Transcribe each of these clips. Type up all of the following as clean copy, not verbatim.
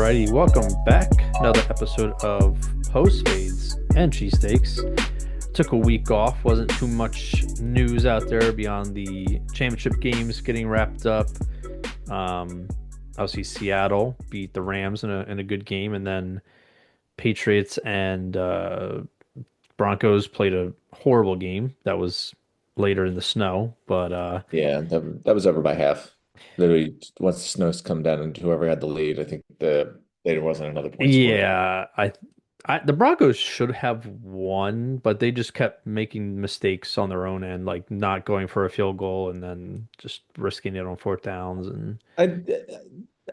Alrighty, welcome back. Another episode of Post-Fades and Cheesesteaks. Took a week off, wasn't too much news out there beyond the championship games getting wrapped up. Obviously, Seattle beat the Rams in a good game, and then Patriots and Broncos played a horrible game that was later in the snow. But Yeah, that was over by half. Literally, once the snows come down and whoever had the lead, I think there wasn't another point scored. yeah, the Broncos should have won, but they just kept making mistakes on their own end, like not going for a field goal and then just risking it on fourth downs. And I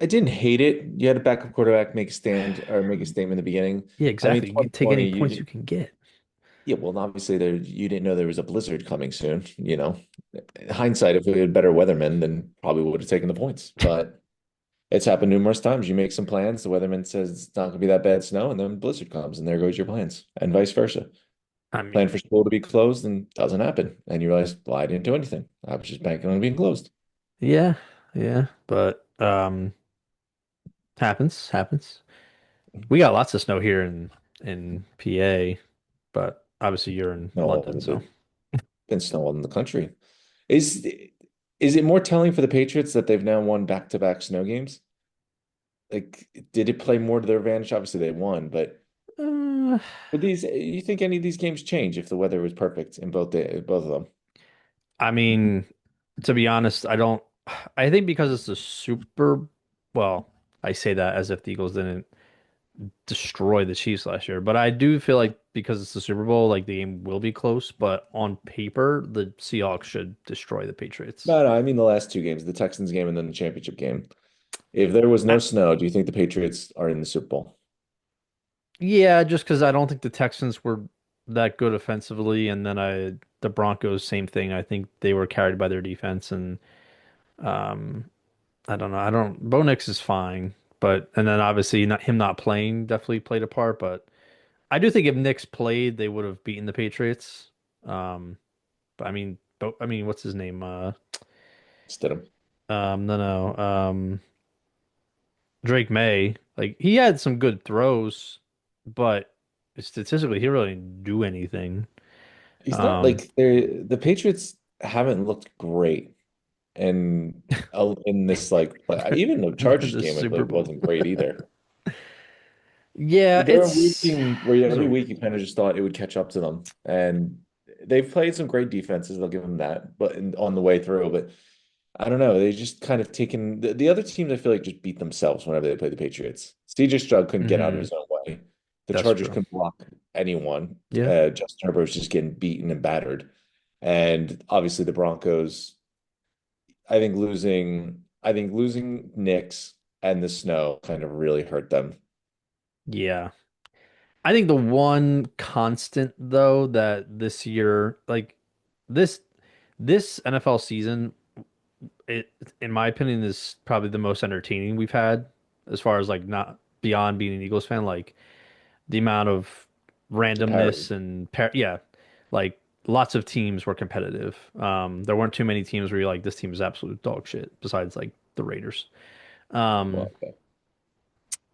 I didn't hate it. You had a backup quarterback make a stand or make a statement in the beginning. yeah, I mean, exactly. You can take any 2020, you points you did, can get. yeah, well, obviously you didn't know there was a blizzard coming soon, you know. In hindsight, if we had better weathermen, then probably would have taken the points. But it's happened numerous times. You make some plans, the weatherman says it's not gonna be that bad snow, and then blizzard comes, and there goes your plans, and vice versa. I Plan mean, for school to be closed and doesn't happen. And you realize, well, I didn't do anything. I was just banking on being closed. yeah, yeah, but happens. We got lots of snow here in PA, but obviously you're in No, all London, over so been snow all in the country. Is is it more telling for the Patriots that they've now won back-to-back snow games? Like, did it play more to their advantage? Obviously, they won, but uh, would these you think any of these games change if the weather was perfect in both of them? I mean, to be honest, I don't. I think because it's the Super. Well, I say that as if the Eagles didn't destroy the Chiefs last year, but I do feel like because it's the Super Bowl, like the game will be close. But on paper, the Seahawks should destroy the Patriots. No, no, I mean the last two games, the Texans game and then the championship game. If there was no I, snow, do you think the Patriots are in the Super Bowl? yeah, just because I don't think the Texans were that good offensively, and then the Broncos, same thing. I think they were carried by their defense, and um, I don't know. I don't. Bo Nix is fine, but and then obviously him not playing definitely played a part. But I do think if Nix played, they would have beaten the Patriots. Um, but I mean, what's his name? Stidham. No, no. Drake May. Like he had some good throws, but statistically, he really didn't do anything. He's not Um, like the Patriots haven't looked great and in this like even the Chargers the game I Super believe Bowl. wasn't great either. Yeah, There were weeks it's where every sorry. week you kind of just thought it would catch up to them, and they've played some great defenses. They'll give them that, but on the way through, but I don't know. They just kind of taken the other teams. I feel like just beat themselves whenever they play the Patriots. CJ Stroud couldn't get out of Hmm. his own way. The That's Chargers true. couldn't block anyone. Yeah. Justin Herbert was just getting beaten and battered, and obviously the Broncos. I think losing Knicks and the snow kind of really hurt them. Yeah. I think the one constant though that this year, like this this NFL season, it in my opinion is probably the most entertaining we've had as far as like not beyond being an Eagles fan, like the amount of Parity. randomness and yeah, like lots of teams were competitive. There weren't too many teams where you're like this team is absolute dog shit besides like the Raiders. Um, Well, okay.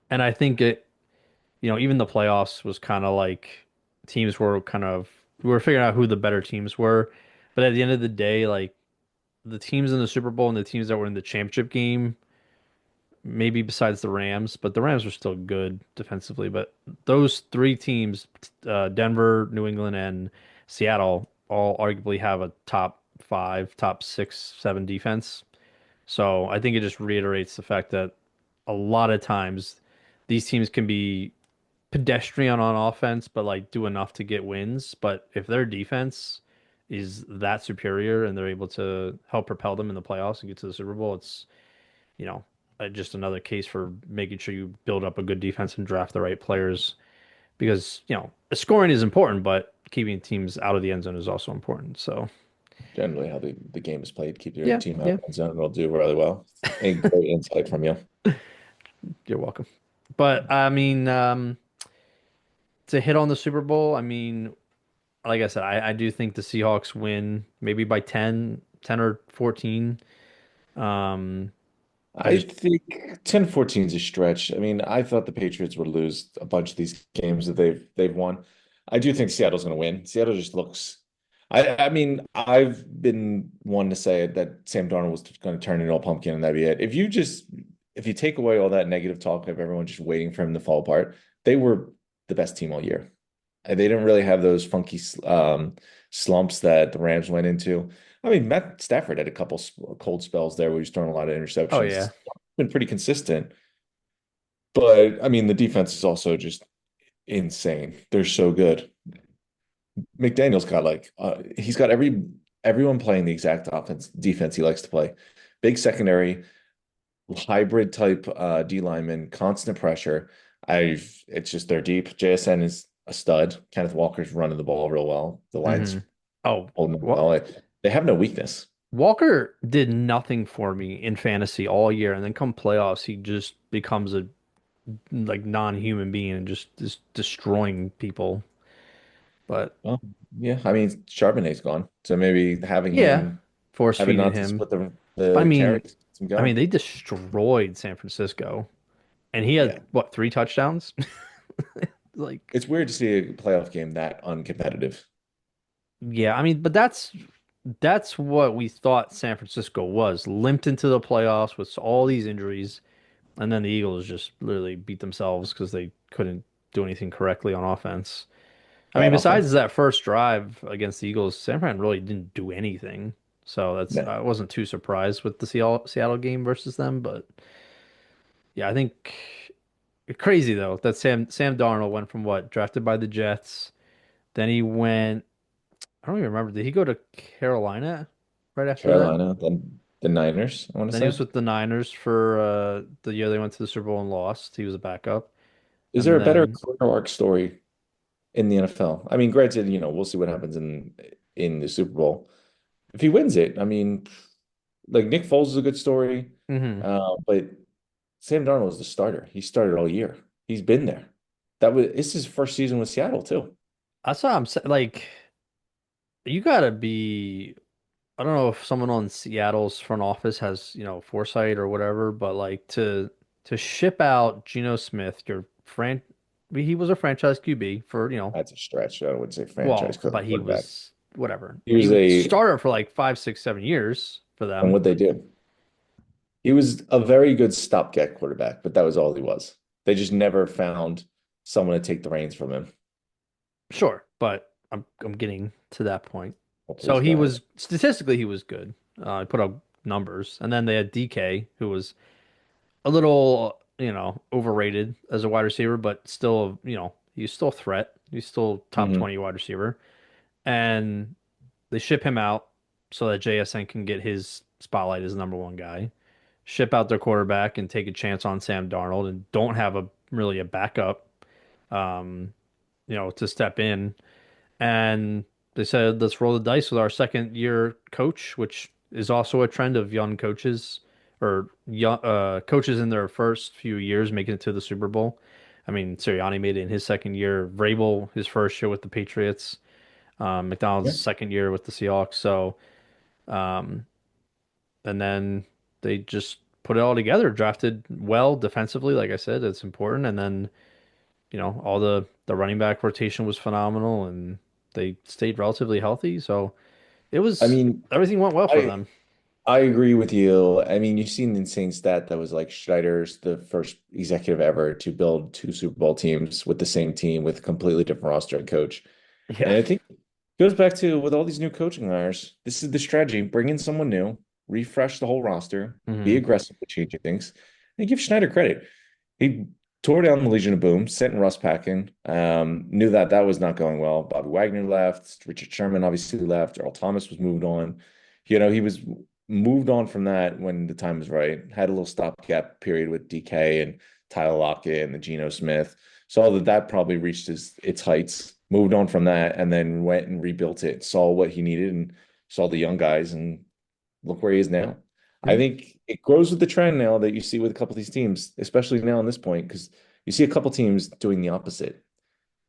and I think even the playoffs was kind of like teams were kind of we were figuring out who the better teams were, but at the end of the day, like the teams in the Super Bowl and the teams that were in the championship game, maybe besides the Rams, but the Rams were still good defensively. But those three teams, Denver, New England, and Seattle, all arguably have a top five, top six, seven defense. So I think it just reiterates the fact that a lot of times these teams can be pedestrian on offense, but like do enough to get wins. But if their defense is that superior and they're able to help propel them in the playoffs and get to the Super Bowl, it's, you know, just another case for making sure you build up a good defense and draft the right players because, scoring is important, but keeping teams out of the end zone is also important. So, Generally, how the game is played, keep your yeah, team out yeah, of the zone. Will do really well. A great insight from you. you're welcome. But I mean, to hit on the Super Bowl, I mean, like I said, I do think the Seahawks win maybe by 10 or 14. Um, I I just think 10-14 is a stretch. I mean, I thought the Patriots would lose a bunch of these games that they've won. I do think Seattle's going to win. Seattle just looks. I mean, I've been one to say that Sam Darnold was going to turn into a pumpkin and that'd be it. If you take away all that negative talk of everyone just waiting for him to fall apart, they were the best team all year. They didn't really have those funky slumps that the Rams went into. I mean, Matt Stafford had a couple cold spells there where he's throwing a lot of oh yeah. interceptions. Been pretty consistent, but I mean, the defense is also just insane. They're so good. McDaniel's got he's got everyone playing the exact defense he likes to play. Big secondary, hybrid type D lineman, constant pressure. It's just they're deep. JSN is a stud. Kenneth Walker's running the ball real well. The line's Hmm. Oh, holding them well, well. They have no weakness. Walker did nothing for me in fantasy all year, and then come playoffs, he just becomes a like non-human being and just destroying people. But Well, yeah, I mean Charbonnet's gone, so maybe having yeah, him force having feeding not to him. split the But carries, some going. they destroyed San Francisco, and he had Yeah, what, 3 touchdowns? Like, it's weird to see a playoff game that uncompetitive. yeah, but that's what we thought San Francisco was. Limped into the playoffs with all these injuries, and then the Eagles just literally beat themselves because they couldn't do anything correctly on offense. Bad Besides offense. that first drive against the Eagles, San Fran really didn't do anything. So that's No. I wasn't too surprised with the Seattle game versus them, but yeah, I think crazy though that Sam Darnold went from what, drafted by the Jets, then he went, I don't even remember, did he go to Carolina right after that? Carolina, then the Niners, I want to Then he say. was with the Niners for the year they went to the Super Bowl and lost. He was a backup. Is there And a better then career arc story in the NFL? I mean, granted, we'll see what happens in the Super Bowl. If he wins it, I mean, like Nick Foles is a good story, mhm. but Sam Darnold was the starter. He started all year. He's been there. It's his first season with Seattle too. That's what I'm saying. Like, you gotta be, I don't know if someone on Seattle's front office has, foresight or whatever, but like to ship out Geno Smith, he was a franchise QB for, That's a stretch. I wouldn't say franchise well, because but he quarterback. was whatever. He He was was a starter for like 5, 6, 7 years for and them. what they do. He was a very good stopgap quarterback, but that was all he was. They just never found someone to take the reins from him. Sure, but I'm getting to that point. Well, So please go ahead. statistically he was good. He put up numbers, and then they had DK, who was a little, overrated as a wide receiver, but still, he's still a threat. He's still top Hmm 20 wide receiver. And they ship him out so that JSN can get his spotlight as number one guy. Ship out their quarterback and take a chance on Sam Darnold and don't have really a backup, um, to step in. And they said, let's roll the dice with our second year coach, which is also a trend of young coaches or young coaches in their first few years making it to the Super Bowl. Sirianni made it in his second year, Vrabel his first year with the Patriots, McDonald's Yeah. second year with the Seahawks. So, um, and then they just put it all together, drafted well defensively, like I said, it's important. And then, all the running back rotation was phenomenal and they stayed relatively healthy. So it I was mean, everything went well for I them. I agree with you. I mean, you've seen the insane stat that was like Schneider's the first executive ever to build two Super Bowl teams with the same team with a completely different roster and coach. And Yeah. I think it goes back to with all these new coaching hires, this is the strategy. Bring in someone new, refresh the whole roster, be Hmm. aggressive with changing things, and give Schneider credit. He tore down the Legion of Boom, sent Russ packing, knew that that was not going well. Bobby Wagner left, Richard Sherman obviously left, Earl Thomas was moved on. He was moved on from that when the time was right. Had a little stopgap period with DK and Tyler Lockett and the Geno Smith. Saw that probably reached its heights, moved on from that, and then went and rebuilt it. Saw what he needed and saw the young guys, and look where he is now. I Yeah. think it grows with the trend now that you see with a couple of these teams, especially now on this point, because you see a couple teams doing the opposite.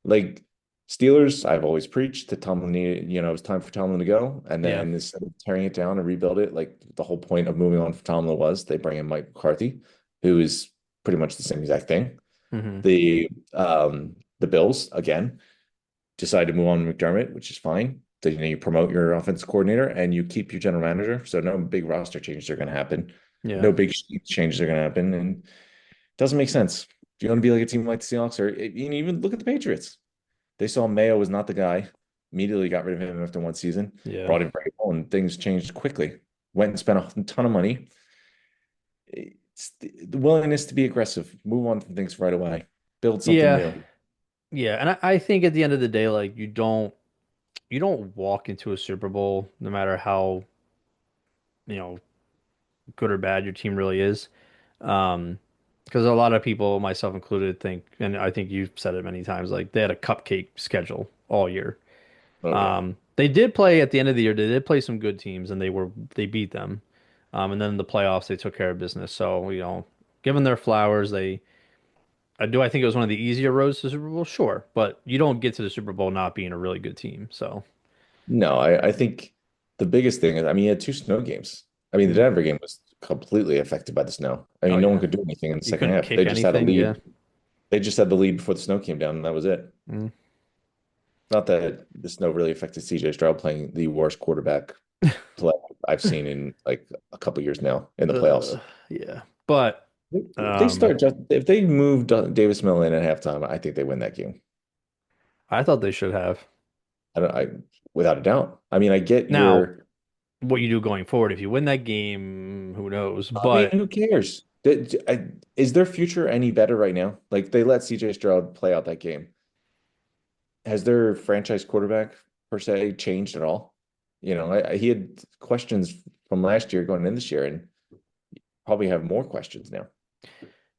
Like Steelers, I've always preached that Tomlin needed, it was time for Tomlin to go. And Yeah. then instead of tearing it down and rebuild it, like the whole point of moving on from Tomlin was they bring in Mike McCarthy, who is pretty much the same exact thing. Hmm. The Bills, again, decide to move on to McDermott, which is fine. So, you promote your offensive coordinator and you keep your general manager. So no big roster changes are going to happen. Yeah. No big changes are going to happen. And it doesn't make sense. If you want to be like a team like the Seahawks, or even look at the Patriots. They saw Mayo was not the guy, immediately got rid of him after one season, Yeah. brought in Vrabel, and things changed quickly. Went and spent a ton of money. It's the willingness to be aggressive, move on from things right away, build something Yeah. new. Yeah. And I think at the end of the day, like you don't walk into a Super Bowl no matter how, you know, good or bad your team really is. Um, because a lot of people, myself included, think, and I think you've said it many times, like they had a cupcake schedule all year. Oh yeah. They did play at the end of the year. They did play some good teams, and they beat them. And then in the playoffs, they took care of business. So, given their flowers, I think it was one of the easier roads to the Super Bowl, sure, but you don't get to the Super Bowl not being a really good team. So, No, I think the biggest thing is, I mean, he had two snow games. I mean, the mm. Denver game was completely affected by the snow. I Oh mean, no one yeah, could do anything in the you second couldn't half. kick They just had a anything. Yeah. lead. They just had the lead before the snow came down, and that was it. Mm. Not that the snow really affected CJ Stroud playing the worst quarterback play I've seen in like a couple years now in the playoffs. Yeah, but If they um, start just if they move Davis Miller in at halftime, I think they win that game. I thought they should have. I don't I without a doubt. I mean, I get Now, your what you do going forward, if you win that game, who knows? I mean, But who cares? Is their future any better right now? Like they let CJ Stroud play out that game. Has their franchise quarterback per se changed at all? He had questions from last year going in this year, and probably have more questions now.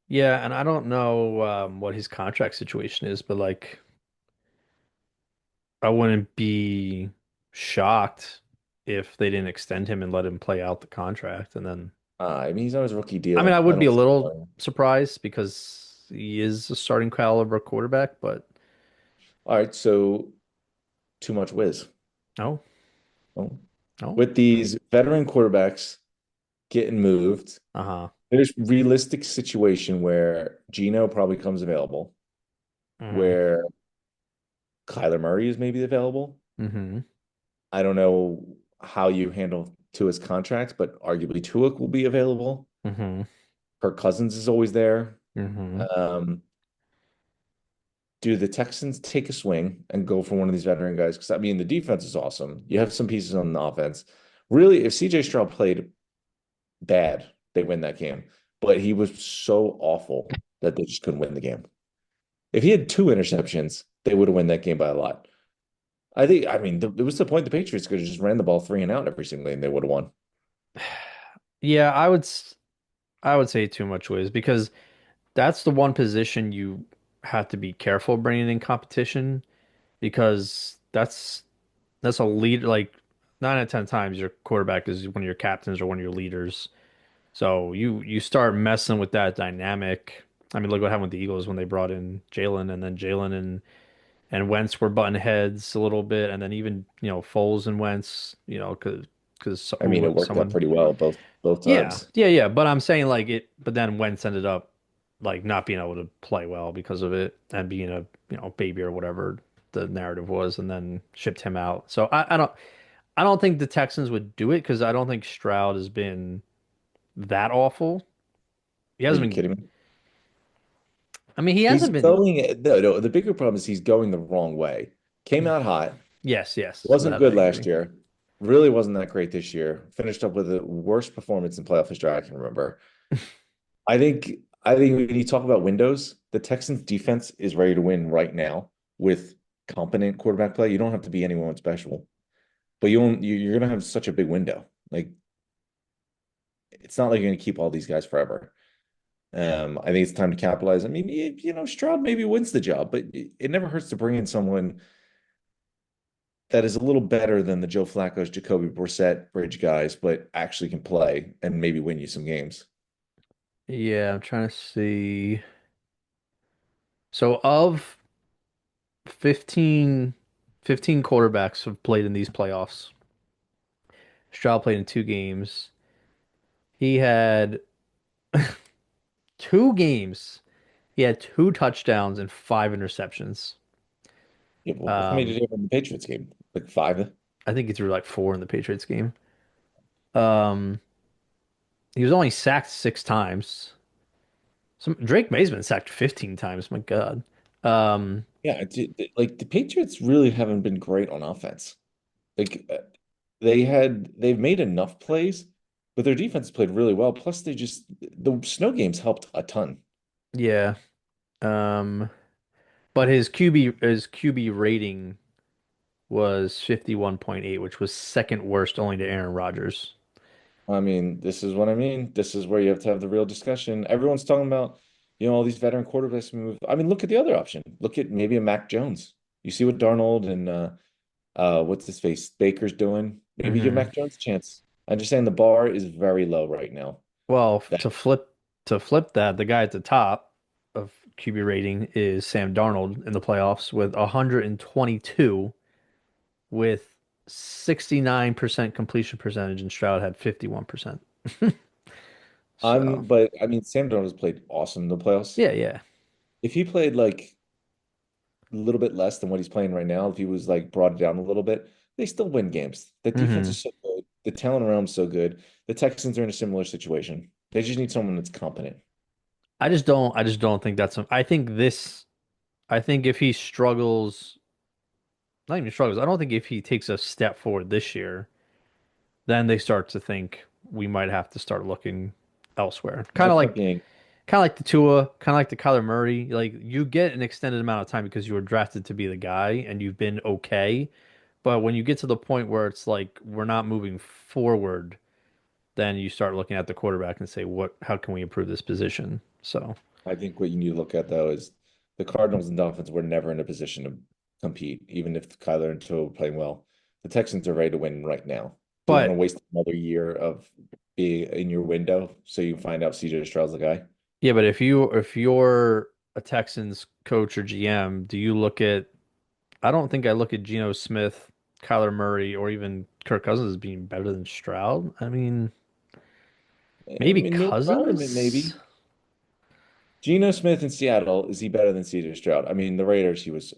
yeah, and I don't know what his contract situation is, but like I wouldn't be shocked if they didn't extend him and let him play out the contract. And then, I mean, he's on his rookie I mean, I deal. I would be don't a see him little going. surprised because he is a starting caliber quarterback, but All right, so too much whiz. no, Well, no. with these veteran quarterbacks getting moved, Uh-huh. there's realistic situation where Gino probably comes available, Hmm. where Kyler Murray is maybe available. Hmm. I don't know how you handle Tua's contract, but arguably Tua will be available. Hmm. Kirk Cousins is always there. Hmm. Um, do the Texans take a swing and go for one of these veteran guys? Because I mean, the defense is awesome. You have some pieces on the offense. Really, if CJ Stroud played bad, they win that game. But he was so awful that they just couldn't win the game. If he had two interceptions, they would have won that game by a lot. I mean, it was the point the Patriots could have just ran the ball three and out every single game. They would have won. Yeah, I would say too much ways because that's the one position you have to be careful bringing in competition because that's a lead like 9 out of 10 times your quarterback is one of your captains or one of your leaders. So you start messing with that dynamic. I mean, look what happened with the Eagles when they brought in Jalen, and then Jalen and Wentz were butting heads a little bit, and then even Foles and Wentz, because I mean, it worked out someone, pretty well both yeah, times. yeah, yeah. But I'm saying like it, but then Wentz ended up like not being able to play well because of it and being a baby or whatever the narrative was, and then shipped him out. So I don't think the Texans would do it because I don't think Stroud has been that awful. He Are hasn't you been. kidding me? I mean, he He's hasn't been. going, no, the bigger problem is he's going the wrong way. Came out hot, Yes, yes, wasn't that I good last agree. year, really wasn't that great this year. Finished up with the worst performance in playoff history I can remember. I think I think when you talk about windows, the Texans defense is ready to win right now with competent quarterback play. You don't have to be anyone special, but you're gonna have such a big window. Like it's not like you're gonna keep all these guys forever. I think it's time to capitalize. I mean, Stroud maybe wins the job, but it never hurts to bring in someone that is a little better than the Joe Flacco's, Jacoby Brissett bridge guys, but actually can play and maybe win you some games. Yeah, I'm trying to see. So of 15, 15 quarterbacks have played in these playoffs. Stroud played in two games. He had two games. He had two touchdowns and five interceptions. Yeah, well, how many did Um, he have in the Patriots game? Like five? I think he threw like four in the Patriots game. Um, he was only sacked six times. Drake May's been sacked 15 times. My God. Um, Yeah, like the Patriots really haven't been great on offense. Like they've made enough plays, but their defense played really well. Plus, the snow games helped a ton. yeah. Um, but his QB rating was 51.8, which was second worst only to Aaron Rodgers. I mean, this is what I mean. This is where you have to have the real discussion. Everyone's talking about, all these veteran quarterbacks move. I mean, look at the other option. Look at maybe a Mac Jones. You see what Darnold and what's his face Baker's doing. Maybe give Hmm. Mac Jones a chance. I'm just saying the bar is very low right now. Well, That to flip that, the guy at the top of QB rating is Sam Darnold in the playoffs with 122 with 69% completion percentage, and Stroud had 51%. So, but I mean, Sam Darnold has played awesome in the playoffs. yeah, yeah. If he played like a little bit less than what he's playing right now, if he was like brought it down a little bit, they still win games. The defense Hmm. is so good. The talent around is so good. The Texans are in a similar situation. They just need someone that's competent. I just don't think I think if he struggles, not even struggles, I don't think if he takes a step forward this year, then they start to think we might have to start looking elsewhere. My point being, Kind of like the Tua, kind of like the Kyler Murray. Like you get an extended amount of time because you were drafted to be the guy and you've been okay. But when you get to the point where it's like we're not moving forward, then you start looking at the quarterback and say, how can we improve this position? So, I think what you need to look at though is the Cardinals and Dolphins were never in a position to compete, even if Kyler and Tua were playing well. The Texans are ready to win right now. Do you want to but waste another year of being in your window so you find out CJ Stroud's the guy? yeah, but if you're a Texans coach or GM, do you look at I don't think I look at Geno Smith, Kyler Murray, or even Kirk Cousins as being better than Stroud. I mean, I maybe mean, new environment, Cousins. maybe. Geno Smith in Seattle, is he better than CJ Stroud? I mean, the Raiders, he was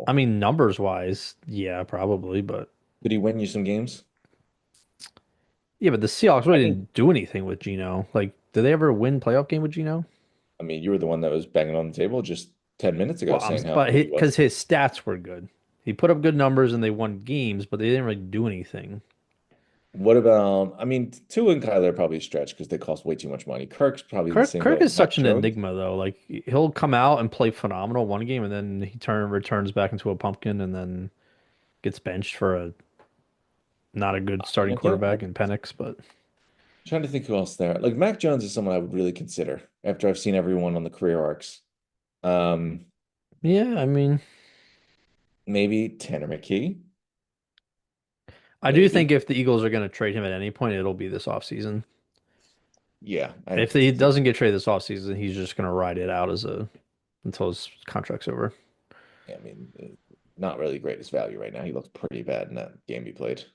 I awful. mean, numbers wise, yeah, probably, but Did he win you some games? yeah, but the Seahawks I really think, didn't do anything with Geno. Like, did they ever win playoff game with Geno? I mean, you were the one that was banging on the table just 10 minutes ago Well, saying how but good he because was. his stats were good, he put up good numbers and they won games, but they didn't really do anything. What about, I mean, Tua and Kyler are probably a stretch because they cost way too much money. Kirk's probably in the Kirk same Kirk boat. is Mac such an Jones, enigma though. Like he'll come out and play phenomenal one game and then he returns back into a pumpkin and then gets benched for a not a good I mean, starting I can't, quarterback I'm in Penix, but trying to think who else there. Like Mac Jones is someone I would really consider after I've seen everyone on the career arcs. Um, yeah, I mean, Maybe Tanner McKee, I do think maybe. if the Eagles are going to trade him at any point, it'll be this offseason. Yeah, I If he doesn't get traded this offseason, he's just going to ride it out as a until his contract's over. Yeah, I mean, not really greatest value right now. He looks pretty bad in that game he played.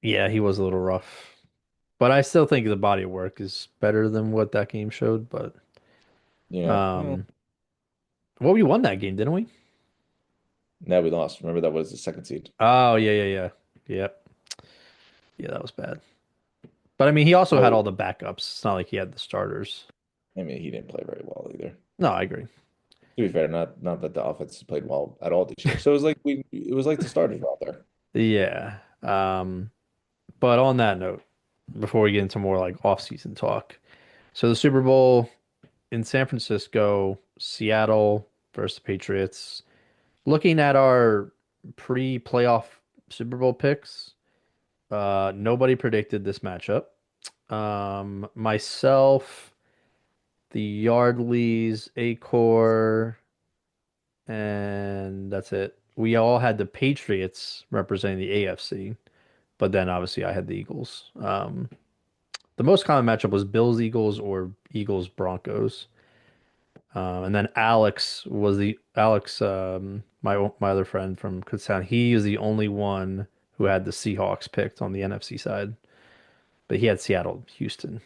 Yeah, he was a little rough, but I still think the body of work is better than what that game showed. But Yeah, well, um, well, we won that game, didn't we? now we lost. Remember that was the second seed. Oh yeah, yeah, yeah, yeah, yeah. That was bad. But I mean, he also had So, all the backups. It's not like he had the starters. I mean, he didn't play very well either. No, I agree. To be fair, not that the offense played well at all this year. So it was like the starters were out there. Yeah. But on that note, before we get into more like off-season talk, so the Super Bowl in San Francisco, Seattle versus the Patriots. Looking at our pre-playoff Super Bowl picks, nobody predicted this matchup. Myself, the Yardleys, Acor, and that's it. We all had the Patriots representing the AFC, but then obviously I had the Eagles. The most common matchup was Bills Eagles or Eagles Broncos. And then Alex, my other friend from Kutztown. He is the only one who had the Seahawks picked on the NFC side, but he had Seattle, Houston.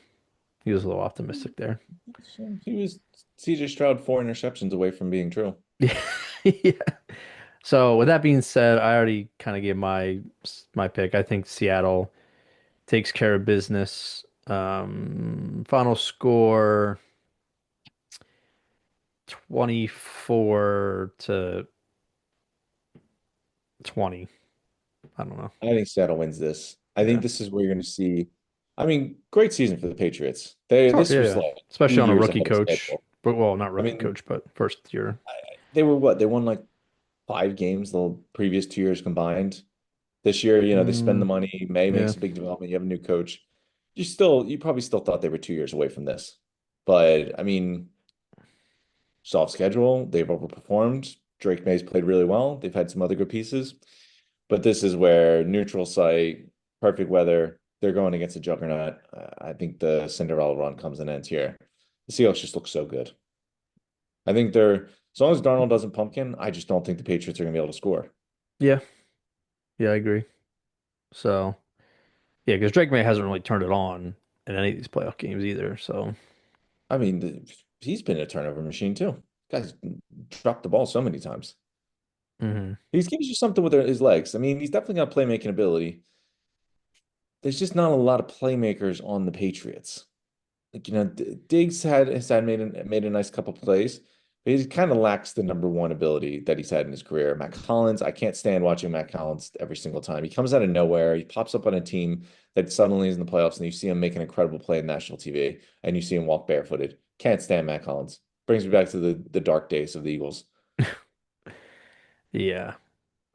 He was a little optimistic there. So he was CJ Stroud 4 interceptions away from being true. Yeah. Yeah. So with that being said, I already kind of gave my pick. I think Seattle takes care of business. Final score 24 to 20. I don't know. I think Seattle wins this. I think Yeah. this is where you're going to see. I mean, great season for the Patriots. They So, this yeah, was yeah. like Especially on a 2 years rookie ahead of coach. schedule. But well, not I rookie mean, coach, but first year. they were what? They won like 5 games the previous 2 years combined. This year, they spend the Mm, money. May yeah. makes a big development. You have a new coach. You probably still thought they were 2 years away from this. But I mean, soft schedule. They've overperformed. Drake May's played really well. They've had some other good pieces. But this is where neutral site, perfect weather, they're going against a juggernaut. I think the Cinderella run comes and ends here. The Seahawks just look so good. I think as long as Darnold doesn't pumpkin, I just don't think the Patriots are going to be able to score. Yeah. Yeah, I agree. So, yeah, because Drake May hasn't really turned it on in any of these playoff games either. So, I mean, he's been a turnover machine too. Guys dropped the ball so many times. hmm He gives you something with his legs. I mean, he's definitely got playmaking ability. There's just not a lot of playmakers on the Patriots. Like, Diggs has made a nice couple plays, but he kind of lacks the number one ability that he's had in his career. Matt Collins, I can't stand watching Matt Collins every single time. He comes out of nowhere. He pops up on a team that suddenly is in the playoffs, and you see him make an incredible play in national TV, and you see him walk barefooted. Can't stand Matt Collins. Brings me back to the dark days of the Eagles. yeah,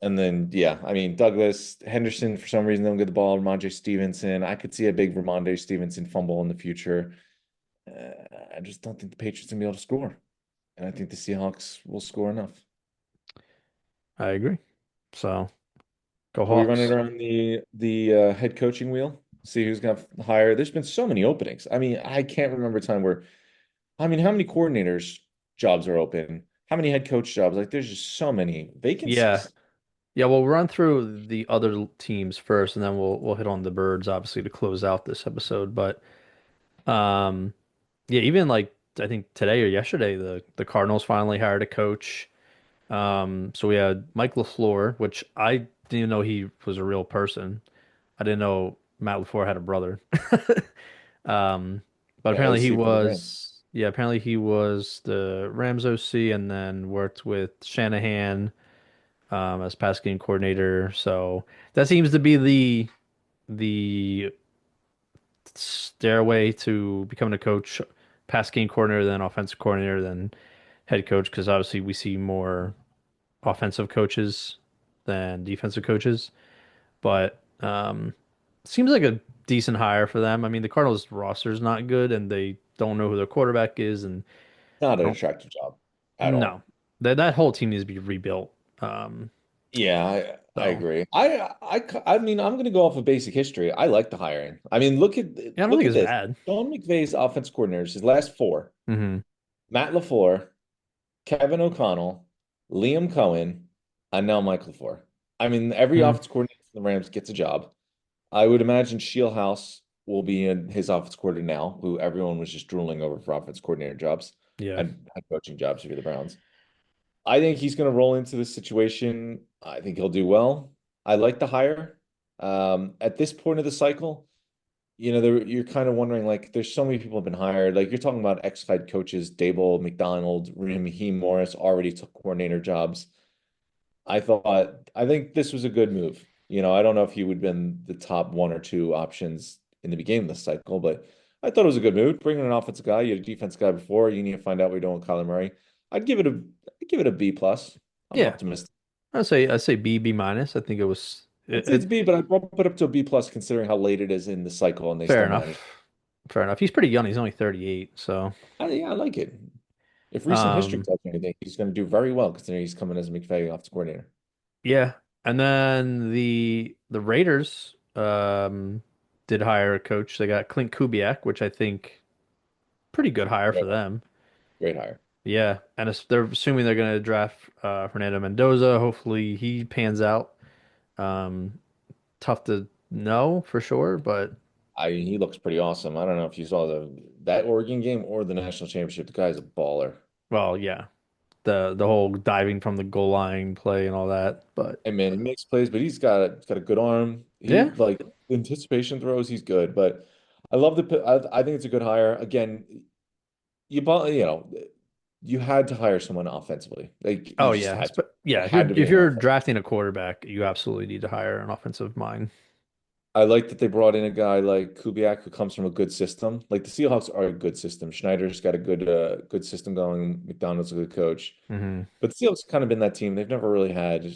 And then, yeah, I mean, Douglas, Henderson, for some reason, don't get the ball. Ramondre Stevenson. I could see a big Ramondre Stevenson fumble in the future. I just don't think the Patriots gonna be able to score, and I think the Seahawks will score enough. I agree. So, go Should we run it Hawks. around the head coaching wheel? See who's gonna hire. There's been so many openings. I mean, I can't remember a time where. I mean, how many coordinators jobs are open? How many head coach jobs? Like, there's just so many Yeah. vacancies. Yeah, we'll run through the other teams first and then we'll hit on the birds obviously to close out this episode. But um yeah, even like I think today or yesterday the Cardinals finally hired a coach. So we had Mike LaFleur, which I didn't even know he was a real person. I didn't know Matt LaFleur had a brother. Um, but Yeah, apparently he OC for the Rams. was, yeah, apparently he was the Rams OC and then worked with Shanahan as pass game coordinator. So that seems to be the stairway to becoming a coach, pass game coordinator, then offensive coordinator, then head coach, because obviously we see more offensive coaches than defensive coaches. But seems like a decent hire for them. I mean, the Cardinals roster is not good, and they don't know who their quarterback is, and Not I an don't. attractive job at No, all. that whole team needs to be rebuilt. Yeah, I So agree. I mean, I'm going to go off of basic history. I like the hiring. I mean, yeah, I don't look think at it's this. bad. Sean McVay's offense coordinators, his last four: hmm Matt LaFleur, Kevin O'Connell, Liam Cohen, and now Mike LaFleur. I mean, every hmm offense coordinator for the Rams gets a job. I would imagine Shieldhouse will be in his offense coordinator now, who everyone was just drooling over for offense coordinator jobs Yeah, and head coaching jobs for the Browns. I think he's going to roll into this situation. I think he'll do well. I like the hire. At this point of the cycle, you're kind of wondering, like, there's so many people have been hired. Like, you're talking about ex-head coaches, Dable, McDonald, Raheem Morris already took coordinator jobs. I think this was a good move. I don't know if he would have been the top one or two options in the beginning of the cycle, but I thought it was a good move. Bringing an offensive guy, you had a defense guy before. You need to find out what you're doing with Kyler Murray. I'd give it a B plus. I'm yeah. optimistic. I say B minus. I think it was I'd say it's it B, but I'd probably put up to a B plus considering how late it is in the cycle and they fair still managed. enough. Fair enough. He's pretty young. He's only 38, so Yeah, I like it. If recent history um tells me anything, he's going to do very well considering he's coming as a McVay offensive coordinator. yeah. And then the Raiders did hire a coach. They got Clint Kubiak, which I think pretty good hire for Great, them. great hire. Yeah, and they're assuming they're going to draft Fernando Mendoza. Hopefully he pans out. Um, Tough to know for sure, but He looks pretty awesome. I don't know if you saw that Oregon game or the national championship. The guy's a baller. well, yeah, the whole diving from the goal line play and all that. But And man, he makes plays, but he's got a good arm. yeah, He like anticipation throws, he's good. But I love I think it's a good hire. Again, you know, you had to hire someone offensively. Like you oh just yeah, had to. but There yeah, had to be if an you're offense. drafting a quarterback, you absolutely need to hire an offensive mind. I like that they brought in a guy like Kubiak who comes from a good system. Like the Seahawks are a good system. Schneider's got a good system going. McDonald's a good coach. Hmm. But the Seahawks kind of been that team. They've never really had,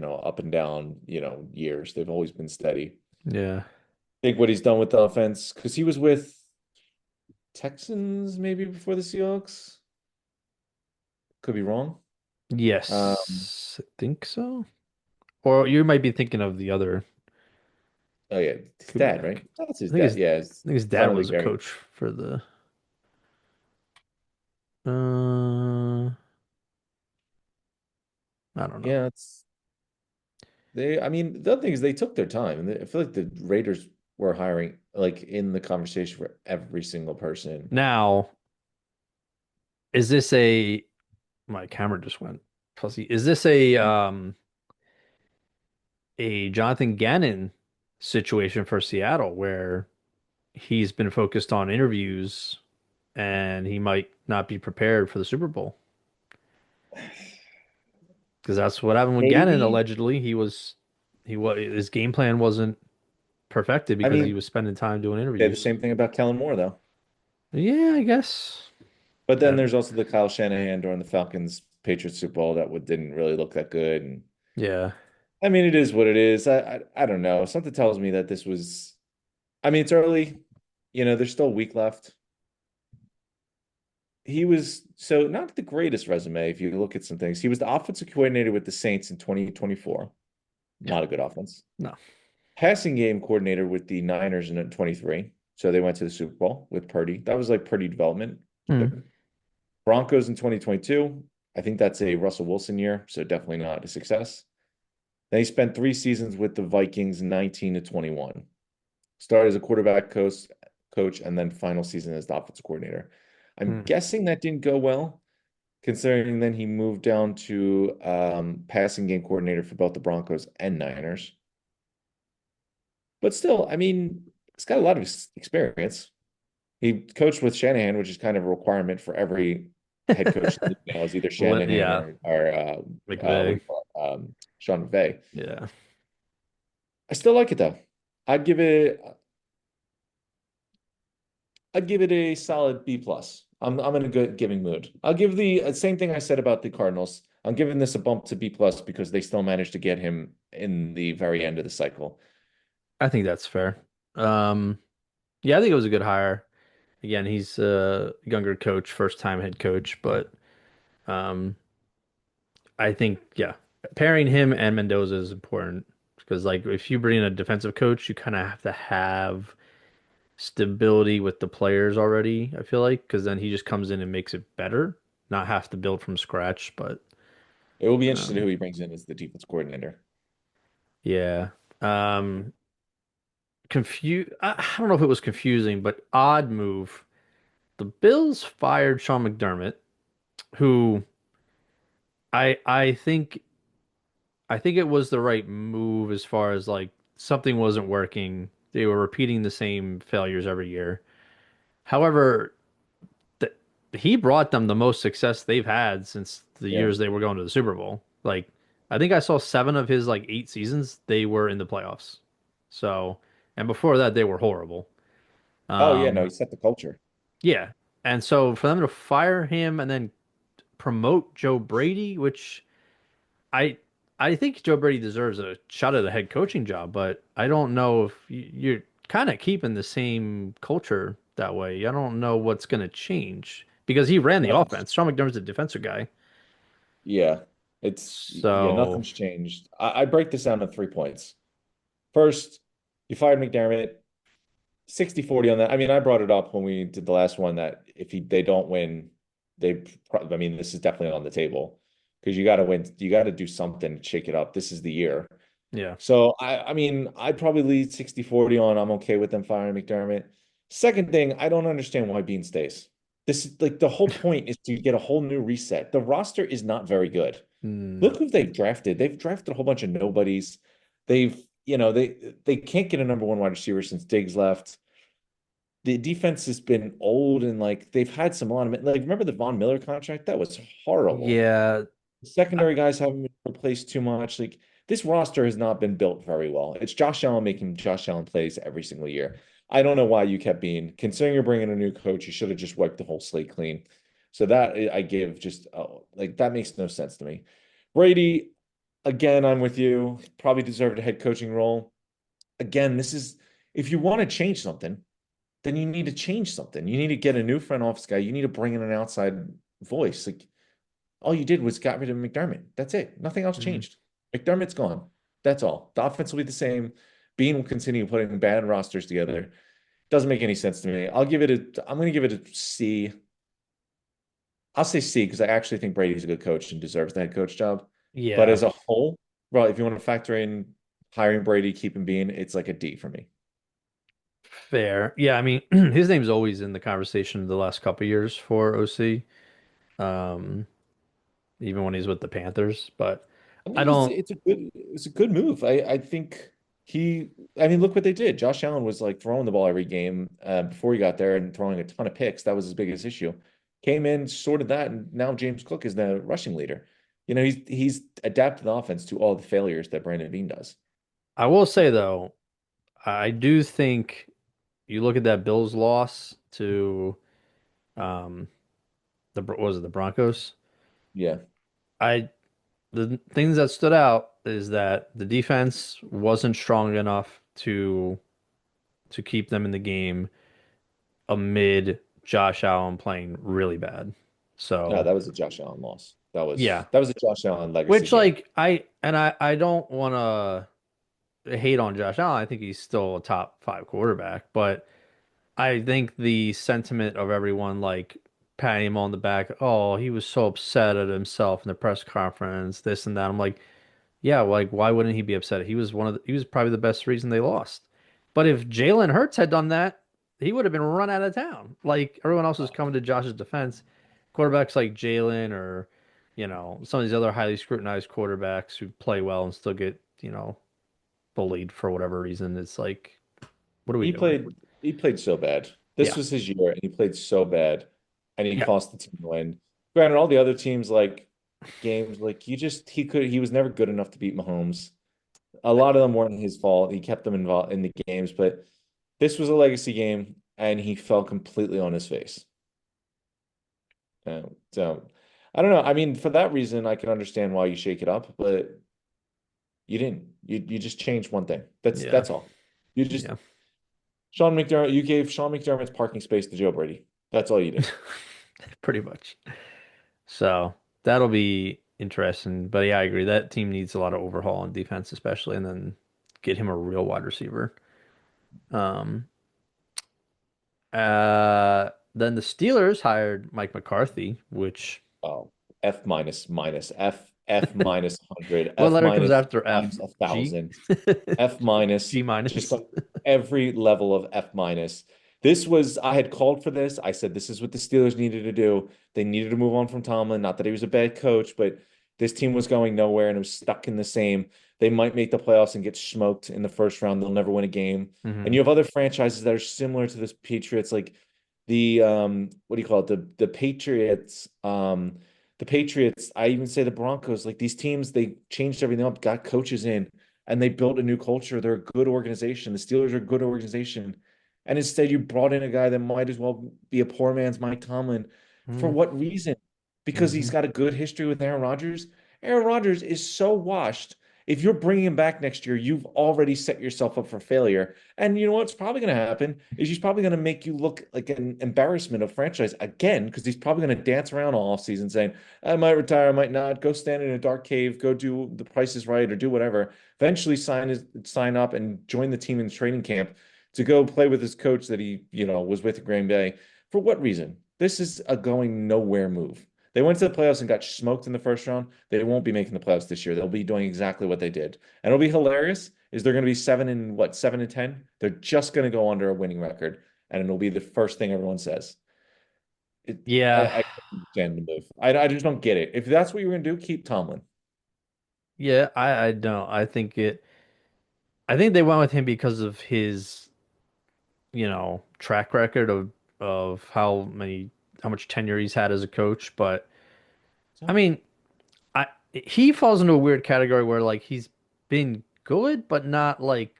up and down, years. They've always been steady. Yeah. I think what he's done with the offense, because he was with Texans maybe before the Seahawks. Could be wrong. Um, Yes, I think so. Or you might be thinking of the other oh yeah, his dad, Kubiak. right? That's his I think dad. Yeah, his his dad final was league a very. coach for the uh I don't know. Yeah, it's they. I mean, the other thing is they took their time, and I feel like the Raiders were hiring like in the conversation for every single person. Now, is this a my camera just went fuzzy. Is this a Jonathan Gannon situation for Seattle where he's been focused on interviews and he might not be prepared for the Super Bowl? Because that's what happened with Gannon. Maybe. Allegedly, his game plan wasn't perfected I because he mean, was spending time doing say the interviews. same thing about Kellen Moore though. Yeah, I guess. But then Uh, there's also the Kyle Shanahan during the Falcons Patriots Super Bowl that didn't really look that good. And yeah. I mean, it is what it is. I don't know. Something tells me that this was. I mean, it's early. There's still a week left. He was so not the greatest resume if you look at some things. He was the offensive coordinator with the Saints in 2024. Yeah. Not a good offense. No. Passing game coordinator with the Niners in 23. So they went to the Super Bowl with Purdy. That was like Purdy development. Hmm. Good. Broncos in 2022. I think that's a Russell Wilson year, so definitely not a success. Then he spent 3 seasons with the Vikings, 19 to 21. Started as a quarterback coach, and then final season as the offensive coordinator. I'm Hmm. guessing that didn't go well, considering then he moved down to passing game coordinator for both the Broncos and Niners. But still, I mean, he's got a lot of experience. He coached with Shanahan, which is kind of a requirement for every head coach now, is either Shanahan Yeah. or what do McVay. you call it? Sean McVay. Yeah. I still like it though. I'd give it I'd give it a solid B plus. I'm in a good giving mood. I'll give the same thing I said about the Cardinals. I'm giving this a bump to B plus because they still managed to get him in the very end of the cycle. I think that's fair. Um, yeah, I think it was a good hire. Again, he's a younger coach, first time head coach, but um, I think yeah, pairing him and Mendoza is important because like if you bring in a defensive coach, you kind of have to have stability with the players already, I feel like, because then he just comes in and makes it better, not have to build from scratch, but It will be interesting um, who he brings in as the defense coordinator. yeah. Um, I don't know if it was confusing, but odd move. The Bills fired Sean McDermott, who I think I think it was the right move as far as like something wasn't working. They were repeating the same failures every year. However, th he brought them the most success they've had since the Yeah. years they were going to the Super Bowl. Like I think I saw 7 of his like 8 seasons they were in the playoffs. So, and before that they were horrible. Oh yeah, no, Um, he set the culture. yeah. And so for them to fire him and then promote Joe Brady, which I I think Joe Brady deserves a shot at a head coaching job, but I don't know if you're kind of keeping the same culture that way. I don't know what's going to change because he ran the Nothing's offense. Sean McDermott's a defensive guy. Yeah, So, nothing's changed. I break this down to 3 points. First, you fired McDermott, 60-40 on that. I mean, I brought it up when we did the last one that if they don't win, I mean, this is definitely on the table because you got to win. You got to do something to shake it up. This is the year. Yeah. So I mean, I'd probably lead 60-40 on I'm okay with them firing McDermott. Second thing, I don't understand why Bean stays. This is like the whole point is to get a whole new reset. The roster is not very good. Mm, Look who they've drafted. They've drafted a whole bunch of nobodies. They've, they can't get a number one wide receiver since Diggs left. The defense has been old and like they've had some on like remember the Von Miller contract? That was horrible. yeah. The secondary guys haven't been replaced too much. Like this roster has not been built very well. It's Josh Allen making Josh Allen plays every single year. I don't know why you kept being considering you're bringing a new coach. You should have just wiped the whole slate clean. So that I give just like that makes no sense to me. Brady, again, I'm with you. Probably deserved a head coaching role. Again, this is if you want to change something, then you need to change something. You need to get a new front office guy. You need to bring in an outside voice. Like all you did was got rid of McDermott. That's it. Nothing else Mm, changed. McDermott's gone. That's all. The offense will be the same. Bean will continue putting bad rosters together. Doesn't make any sense to me. I'm going to give it a C. I'll say C because I actually think Brady's a good coach and deserves the head coach job. But yeah. as a whole, well, if you want to factor in hiring Brady, keeping Bean, it's like a D for me. Fair. Yeah, I mean, his name's always in the conversation the last couple years for OC. Um, even when he's with the Panthers, but I I mean, don't. it's a good move. I think I mean, look what they did. Josh Allen was like throwing the ball every game before he got there and throwing a ton of picks. That was his biggest issue. Came in, sorted that, and now James Cook is the rushing leader. He's adapted the offense to all the failures that Brandon Bean does. I will say though, I do think you look at that Bills loss to um what was it, the Broncos? Yeah. I the things that stood out is that the defense wasn't strong enough to keep them in the game amid Josh Allen playing really bad. No, So that was a Josh Allen loss. That yeah, was that was a Josh Allen legacy which game. like I don't want to hate on Josh Allen. I think he's still a top five quarterback, but I think the sentiment of everyone like patting him on the back, oh, he was so upset at himself in the press conference, this and that. I'm like, yeah, like why wouldn't he be upset? He was probably the best reason they lost. But if Jalen Hurts had done that, he would have been run out of town. Like everyone else was coming to Josh's defense. Quarterbacks like Jalen or, some of these other highly scrutinized quarterbacks who play well and still get, bullied for whatever reason. It's like, what are we He doing? played he played so bad. This Yeah. was his year, and he played so bad, and he Yeah. cost the team the win. Granted, all the other teams like games like he was never good enough to beat Mahomes. A lot of them weren't his fault. He kept them involved in the games, but this was a legacy game, and he fell completely on his face. So I don't know. I mean, for that reason, I can understand why you shake it up, but you didn't. You just changed one thing. Yeah. That's all. You just Yeah. Sean McDermott, you gave Sean McDermott's parking space to Joe Brady. That's all you did. Pretty much. So that'll be interesting. But yeah, I agree. That team needs a lot of overhaul on defense, especially, and then get him a real wide receiver. Um, then the Steelers hired Mike McCarthy, which Oh, F minus minus F minus 100 what F letter comes minus after F? times a G? thousand F minus G just minus. on every level of F minus. I had called for this. I said this is what the Steelers needed to do. They needed to move on from Tomlin. Not that he was a bad coach, but this team was going nowhere and it was stuck in the same. They might make the playoffs and get smoked in the first round. They'll never win a game. And Hmm. you have other franchises that are similar to this Patriots, like the what do you call it? The Patriots. The Patriots, I even say the Broncos, like these teams, they changed everything up, got coaches in, and they built a new culture. They're a good organization. The Steelers are a good organization. And instead, you brought in a guy that might as well be a poor man's Mike Tomlin. For Hmm. what reason? Because he's Hmm. got a good history with Aaron Rodgers. Aaron Rodgers is so washed. If you're bringing him back next year, you've already set yourself up for failure. And you know what's probably going to happen is he's probably going to make you look like an embarrassment of franchise again because he's probably going to dance around all offseason saying, I might retire, I might not. Go stand in a dark cave, go do the Price is Right or do whatever. Eventually sign up and join the team in the training camp to go play with his coach that he, was with at Green Bay. For what reason? This is a going nowhere move. They went to the playoffs and got smoked in the first round. They won't be making the playoffs this year. They'll be doing exactly what they did. And it'll be hilarious is they're going to be 7 and 10? They're just going to go under a winning record and it'll be the first thing everyone says. Yeah. I don't understand the move. I just don't get it. If that's what you're going to do, keep Tomlin. Yeah, I don't. I think they went with him because of his, track record of how much tenure he's had as a coach, but I So, mean, I he falls into a weird category where like he's been good but not like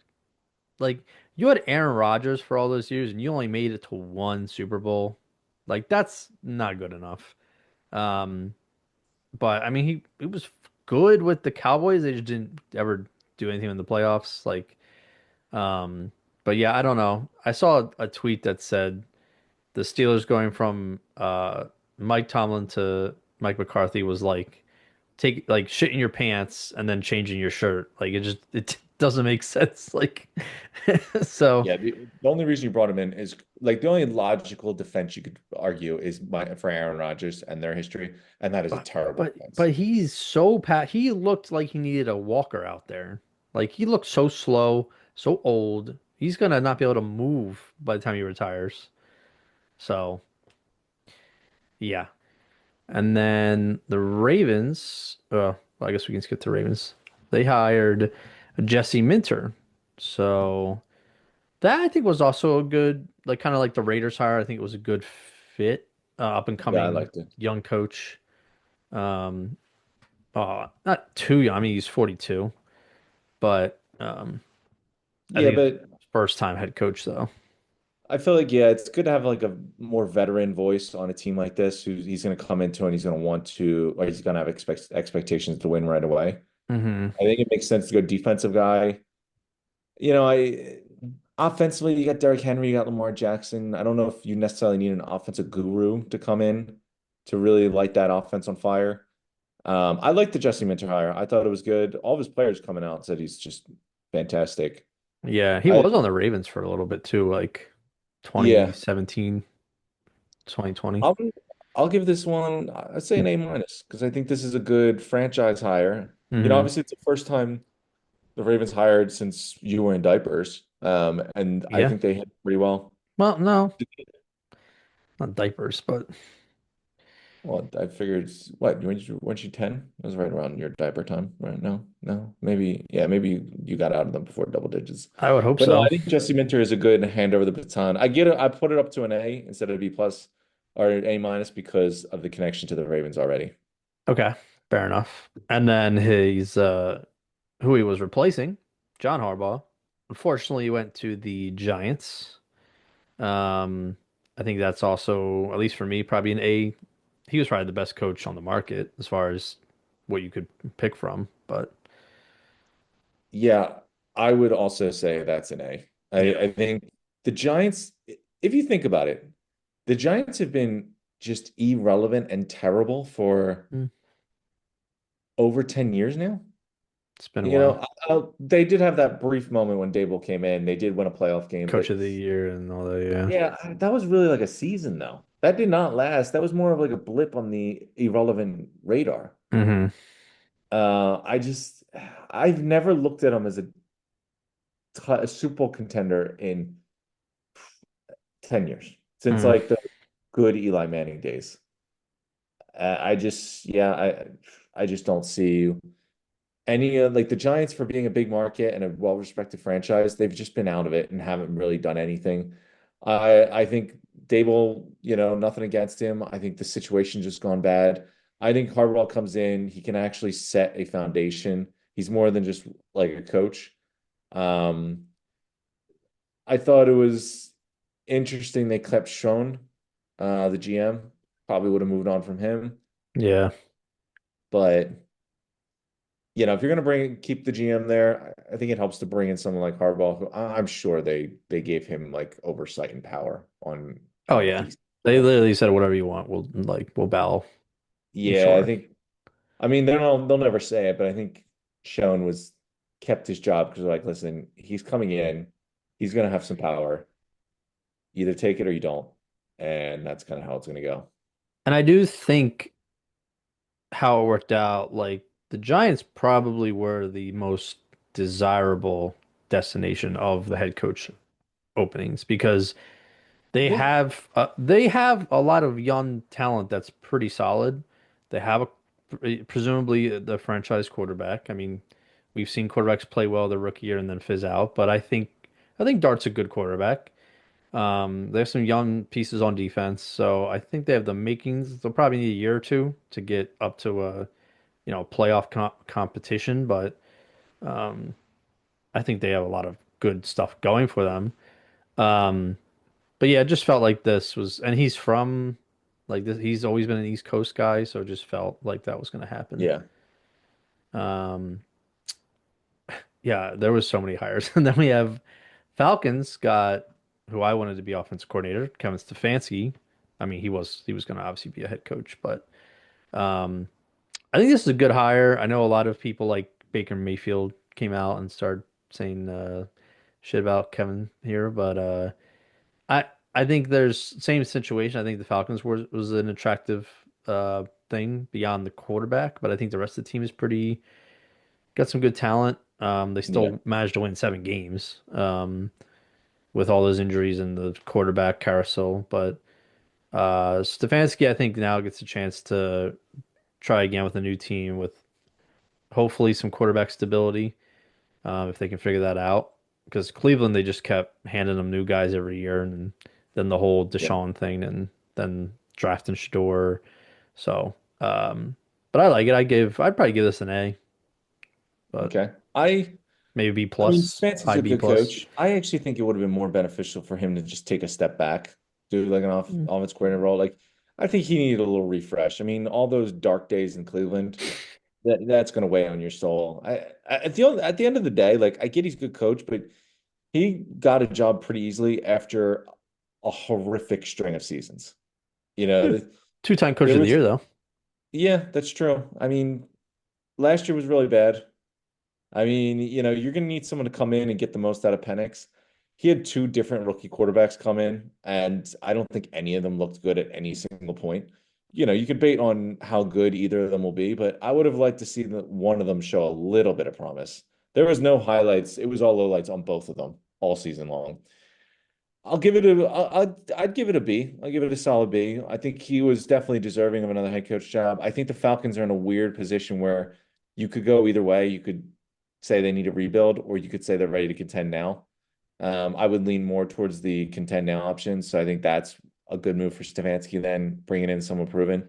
you had Aaron Rodgers for all those years and you only made it to one Super Bowl. Like that's not good enough. Um but I mean he was good with the Cowboys. They just didn't ever do anything in the playoffs. Um but yeah, I don't know. I saw a tweet that said the Steelers going from Mike Tomlin to Mike McCarthy was like take like shit in your pants and then changing your shirt. Like it doesn't make sense. Like so yeah, the only reason you brought him in is like the only logical defense you could argue is for Aaron Rodgers and their history, and that is a but terrible but defense. but he's so he looked like he needed a walker out there. Like he looked so slow, so old. He's gonna not be able to move by the time he retires. So yeah. And then the Ravens, I guess we can skip to Ravens. They hired Jesse Minter. So that I think was also a good, like kind of like the Raiders hire. I think it was a good fit. Up and Yeah, I coming liked it. young coach. Um, not too young. I mean, he's 42, but I Yeah, think it's but first time head coach though. I feel like yeah, it's good to have like a more veteran voice on a team like this who he's going to come into and he's going to want to, or he's going to have expectations to win right away. Hmm. I think it makes sense to go defensive guy. I offensively, you got Derrick Henry, you got Lamar Jackson. I don't know if you necessarily need an offensive guru to come in to really light that offense on fire. I like the Jesse Minter hire. I thought it was good. All of his players coming out said he's just fantastic. Yeah, he I was on the Ravens for a little bit too, like yeah, 2017, 2020. I'll I'll give this one, I'd say an A minus because I think this is a good franchise hire. Hmm. Obviously it's the first time the Ravens hired since you were in diapers. And I Yeah. think they hit pretty well. Well, no, not diapers, but Well, I figured, what, weren't you 10? It was right around your diaper time, right? No, no, maybe, yeah, maybe you got out of them before double digits. I would hope But no, so. I think Jesse Minter is a good hand over the baton. I get it. I put it up to an A instead of a B plus or an A minus because of the connection to the Ravens already. Okay, fair enough. And then who he was replacing, John Harbaugh, unfortunately he went to the Giants. Um, I think that's also, at least for me, probably an A. He was probably the best coach on the market as far as what you could pick from. But Yeah, I would also say that's an A. yeah. I think the Giants, if you think about it, the Giants have been just irrelevant and terrible for Mm, over 10 years now. it's been a while. They did have that brief moment when Dable came in. They did win a playoff game, Coach but of the year and all that, yeah. yeah, that was really like a season though. That did not last. That was more of like a blip on the irrelevant radar. Hmm. I just, I've never looked at them as a Super Bowl contender in 10 years since Mm. like the good Eli Manning days. Yeah, I just don't see any like the Giants for being a big market and a well-respected franchise. They've just been out of it and haven't really done anything. I think Dable, nothing against him. I think the situation just gone bad. I think Harbaugh comes in, he can actually set a foundation. He's more than just like a coach. Um, I thought it was interesting they kept Sean, the GM. Probably would have moved on from him. Yeah. But if you're gonna keep the GM there, I think it helps to bring in someone like Harbaugh, who I'm sure they gave him like oversight and power on Oh how yeah. decent. They literally said whatever you want. We'll bow. I'm Yeah, I sure. think. I mean, they'll never say it, but I think Schoen was kept his job because like, listen, he's coming in, he's gonna have some power. Either take it or you don't. and that's kind of how it's going to go. And I do think how it worked out, like the Giants probably were the most desirable destination of the head coach openings because Yeah, they have a lot of young talent that's pretty solid. They have presumably the franchise quarterback. I mean, we've seen quarterbacks play well their rookie year and then fizz out, but I think Dart's a good quarterback. They have some young pieces on defense, so I think they have the makings. They'll probably need a year or two to get up to a playoff competition, but um, I think they have a lot of good stuff going for them. Um, but yeah, it just felt like this was, and he's from like this. He's always been an East Coast guy, so it just felt like that was going to happen. yeah, Um, yeah, there was so many hires, and then we have Falcons got who I wanted to be offensive coordinator, Kevin Stefanski. I mean, he was going to obviously be a head coach, but um, I think this is a good hire. I know a lot of people like Baker Mayfield came out and started saying shit about Kevin here, but I I think there's same situation. I think the Falcons was an attractive thing beyond the quarterback, but I think the rest of the team is pretty got some good talent. They yeah. still managed to win 7 games with all those injuries and the quarterback carousel. But Stefanski, I think now gets a chance to try again with a new team with hopefully some quarterback stability if they can figure that out. Because Cleveland, they just kept handing them new guys every year, and then the whole Yeah. Deshaun thing, and then drafting Shador. So, but I like it. I'd probably give this an A, but Okay. maybe B I mean, plus, Stefanski's high a B good plus. coach. I actually think it would have been more beneficial for him to just take a step back, do like an Mm. offense coordinator role. Like, I think he needed a little refresh. I mean, all those dark days in Cleveland, that's going to weigh on your soul. At the end of the day, like I get he's a good coach, but he got a job pretty easily after a horrific string of seasons. You know, Yeah. Two-time coach there of the was, year, though. yeah, that's true. I mean, last year was really bad. I mean, you're going to need someone to come in and get the most out of Penix. He had two different rookie quarterbacks come in, and I don't think any of them looked good at any single point. You could bait on how good either of them will be, but I would have liked to see one of them show a little bit of promise. There was no highlights. It was all lowlights on both of them all season long. I'd give it a B. I'll give it a solid B. I think he was definitely deserving of another head coach job. I think the Falcons are in a weird position where you could go either way. You could say they need a rebuild, or you could say they're ready to contend now. I would lean more towards the contend now option. So I think that's a good move for Stefanski, then bringing in someone proven.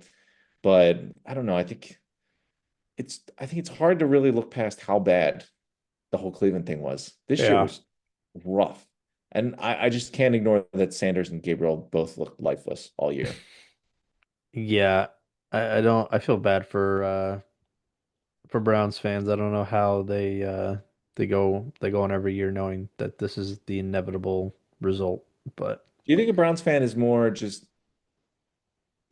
But I don't know. I think it's hard to really look past how bad the whole Cleveland thing was. This year Yeah. was rough. And I just can't ignore that Sanders and Gabriel both looked lifeless all year. Yeah. I don't I feel bad for Browns fans. I don't know how they go on every year knowing that this is the inevitable result. But Do you think a Browns fan is more just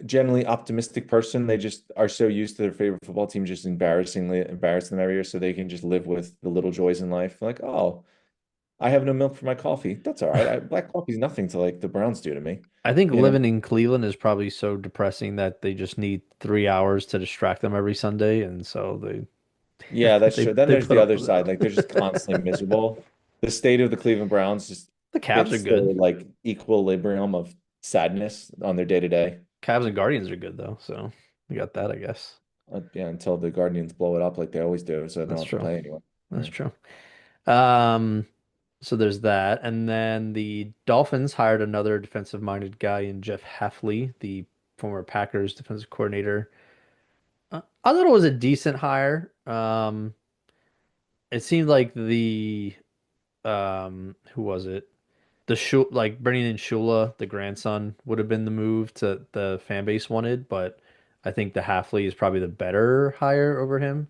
generally optimistic person? They just are so used to their favorite football team just embarrassingly embarrassing them every year, so they can just live with the little joys in life. Like, oh, I have no milk for my coffee. That's all right. Black coffee's nothing to like the Browns do to me. I think You know? living in Cleveland is probably so depressing that they just need 3 hours to distract them every Sunday, and so they Yeah, that's they true. Then they there's put the up other with side. it. Like they're just constantly miserable. The state of the Cleveland Browns just The Cavs are hits their good. like equilibrium of sadness on their day to day. Cavs and Guardians are good though, so we got that, I guess. Yeah, until the Guardians blow it up like they always do, so they don't That's have to true. play anyone. That's Yeah. true. Um, so there's that, and then the Dolphins hired another defensive-minded guy in Jeff Hafley, the former Packers defensive coordinator. I thought it was a decent hire. It seemed like the who was it? The like bringing in Shula, the grandson, would have been the move to the fan base wanted, but I think the Hafley is probably the better hire over him.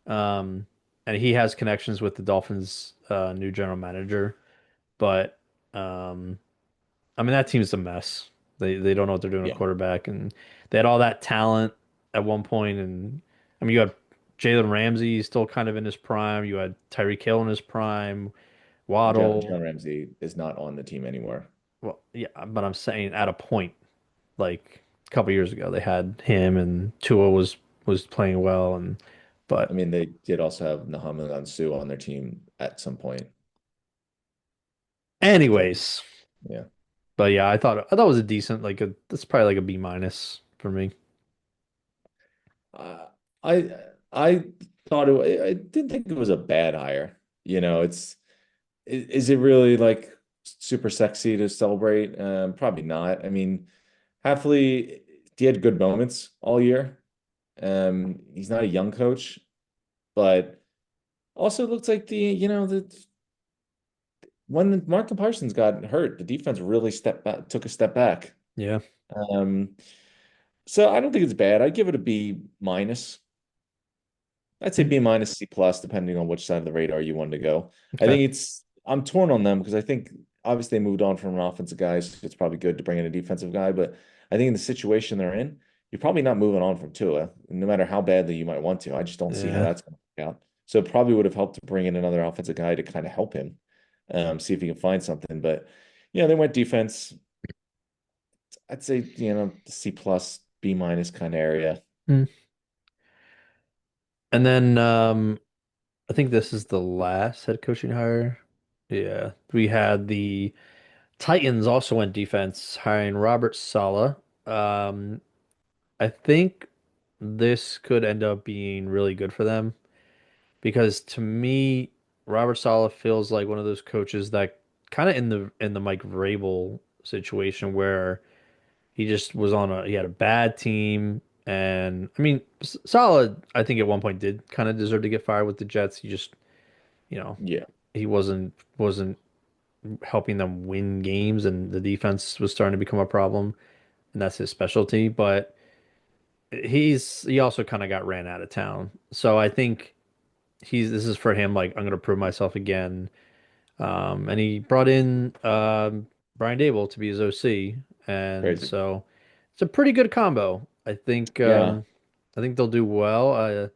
Um, and he has connections with the Dolphins' new general manager, but um, I mean that team's a mess. They don't know what they're doing at Yeah. quarterback, and they had all that talent at one point, and I mean you had Jalen Ramsey still kind of in his prime. You had Tyreek Hill in his prime, John Waddle. Ramsey is not on the team anymore. Well, yeah, but I'm saying at a point. like a couple years ago. They had him and Tua was playing well and I but mean, they did also have Nahamu Sue on their team at some point. So anyways, yeah. but yeah, I thought it was a decent like a that's probably like a B minus for me. Uh, I I thought I didn't think it was a bad hire. Is it really like super sexy to celebrate? Probably not. I mean, Hafley, he had good moments all year. He's not a young coach, but also looks like the when Martin Parsons got hurt, the defense really stepped back, took a step back. Yeah. Um, so I don't think it's bad. I'd give it a B minus. I'd say Mm, B minus C plus, depending on which side of the radar you want to go. okay. I'm torn on them because I think obviously they moved on from an offensive guy, so it's probably good to bring in a defensive guy. But I think in the situation they're in, you're probably not moving on from Tua, no matter how badly you might want to. I just don't see how Yeah. that's going to work out. So it probably would have helped to bring in another offensive guy to kind of help him, see if he can find something. But they went defense. I'd say, C plus, B minus kind of area. Mm. And then I think this is the last head coaching hire. Yeah. We had the Titans also went defense, hiring Robert Saleh. Um, I think this could end up being really good for them because to me, Robert Saleh feels like one of those coaches that kind of in the Mike Vrabel situation where he just was he had a bad team and I mean Saleh I think at one point did kind of deserve to get fired with the Jets. He just, you know, Yeah. he wasn't helping them win games and the defense was starting to become a problem and that's his specialty, but he also kind of got ran out of town. So I think he's this is for him like I'm going to prove myself again. And he brought in Brian Dable to be his OC, and Crazy. so it's a pretty good combo. Yeah. I think they'll do well.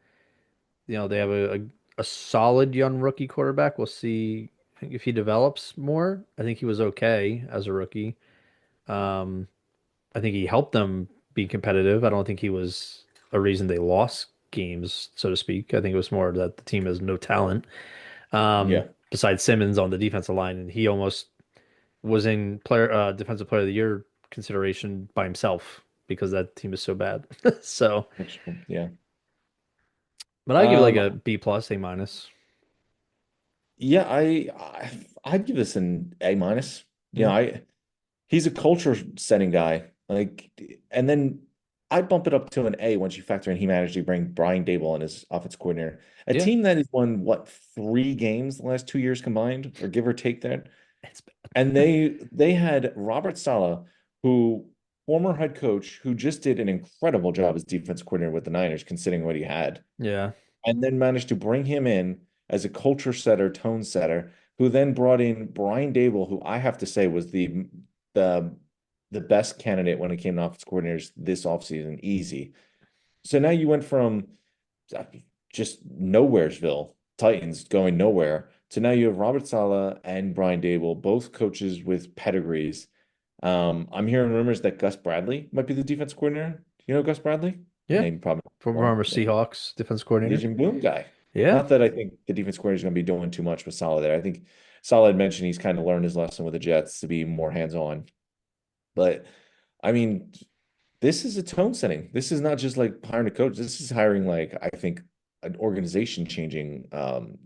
They have a solid young rookie quarterback. We'll see if he develops more. I think he was okay as a rookie. Um, I think he helped them be competitive. I don't think he was a reason they lost games, so to speak. I think it was more that the team has no talent. Yeah. Besides Simmons on the defensive line, and he almost was in defensive player of the year consideration by himself because that team is so bad. So, Yeah. but I give it like Um, a B plus, A minus. yeah, I'd give this an A minus. Mm, He's a culture setting guy. Like, and then I'd bump it up to an A once you factor in he managed to bring Brian Dable in as offense coordinator. A yeah, team that has won what 3 games the last 2 years combined, or give or take that. it's And they had Robert Saleh, who former head coach, who just did an incredible job as defense coordinator with the Niners, considering what he had, yeah, and then managed to bring him in as a culture setter, tone setter, who then brought in Brian Dable, who I have to say was the the best candidate when it came to offense coordinators this offseason, easy. So now you went from just nowheresville Titans going nowhere to now you have Robert Saleh and Brian Dable, both coaches with pedigrees. I'm hearing rumors that Gus Bradley might be the defense coordinator. You know Gus Bradley? yeah. Name probably one. Former Seahawks defense coordinator. Legion Boom guy. Yeah, Not that I think the defense coordinator is going to be doing too much with Saleh there. I think Saleh had mentioned he's kind of learned his lesson with the Jets to be more hands-on. But I mean, this is a tone setting. This is not just like hiring a coach. This is hiring like I think an organization changing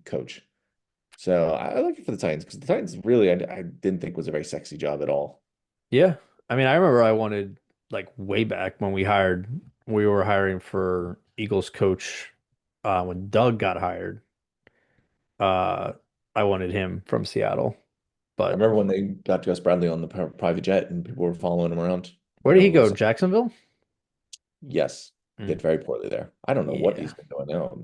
coach. So I like it for the Titans because the Titans really I didn't think was a very sexy job at all. yeah. I mean, I remember I wanted like way back when we were hiring for Eagles coach when Doug got hired. Uh, I wanted him from Seattle, I but remember when they got Gus Bradley on the private jet and people were following him around. where did he Everyone go? was Jacksonville? yes, Mm, did very poorly there. I don't know what yeah. he's been doing now.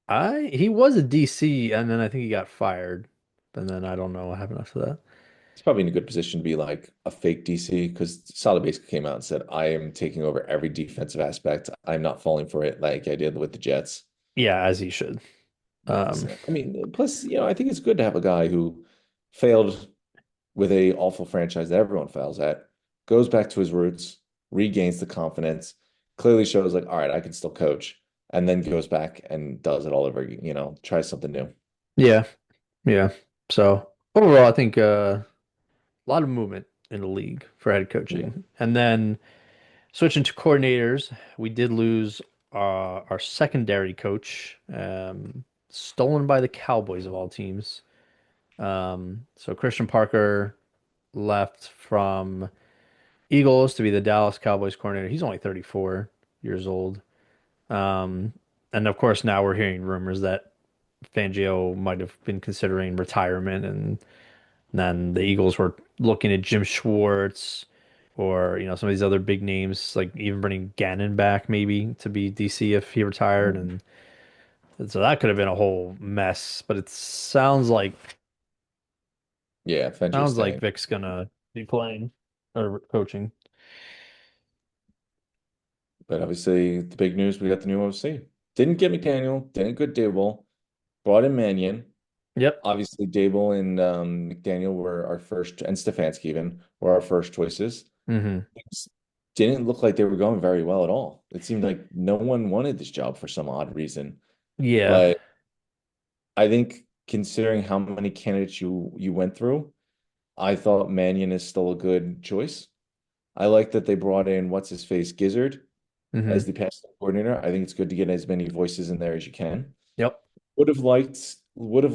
I he was a DC and then I think he got fired. And then I don't know what happened after that. He's probably in a good position to be like a fake DC because Saleh basically came out and said, I am taking over every defensive aspect. I'm not falling for it like I did with the Jets. Yeah, as he should. Um, So, I mean, plus, I think it's good to have a guy who failed with a awful franchise that everyone fails at, goes back to his roots, regains the confidence, clearly shows like, all right, I can still coach, and then goes back and does it all over, tries something new. Yeah, yeah. So overall, I think a lot of movement in the league for head Yeah. coaching. And then switching to coordinators, we did lose our secondary coach, stolen by the Cowboys of all teams. So Christian Parker left from Eagles to be the Dallas Cowboys coordinator. He's only 34 years old. Um, and of course, now we're hearing rumors that Fangio might have been considering retirement, and then the Eagles were looking at Jim Schwartz or, some of these other big names, like even bringing Gannon back maybe to be DC if he retired. Mhm. And so that could have been a whole mess. But it Yeah, Fangio's sounds like staying. Vic's gonna be playing or coaching. But obviously, the big news, we got the new OC. Didn't get McDaniel, didn't get Dable, brought in Mannion. Yep. Obviously, Dable and McDaniel were our first, and Stefanski even were our first choices. Hmm. Things didn't look like they were going very well at all. It seemed like no one wanted this job for some odd reason. Yeah. But I think considering how many candidates you went through, I thought Mannion is still a good choice. I like that they brought in what's his face Gizzard as Hmm. the passing coordinator. I think it's good to get as many voices in there as you can. Yep. Would have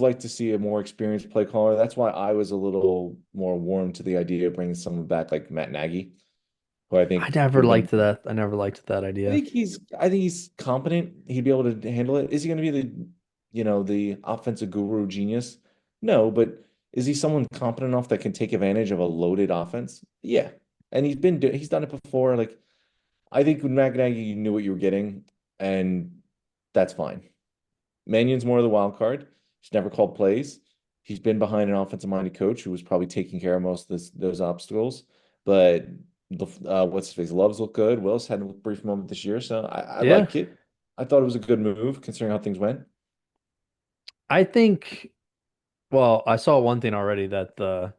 liked to see a more experienced play caller. That's why I was a little more warm to the idea of bringing someone back like Matt Nagy, who I I think never would have liked been. that. I never liked that idea. I think he's competent. He'd be able to handle it. Is he going to be the offensive guru genius? No, but is he someone competent enough that can take advantage of a loaded offense? Yeah, and he's done it before. Like I think with Matt Nagy, you knew what you were getting, and that's fine. Mannion's more of the wild card. He's never called plays. He's been behind an offensive-minded coach who was probably taking care of most of those obstacles. But what's his face? Loves look good. Willis had a brief moment this year, so I Yeah. like it. I thought it was a good move considering how things went. I think, well, I saw one thing already that the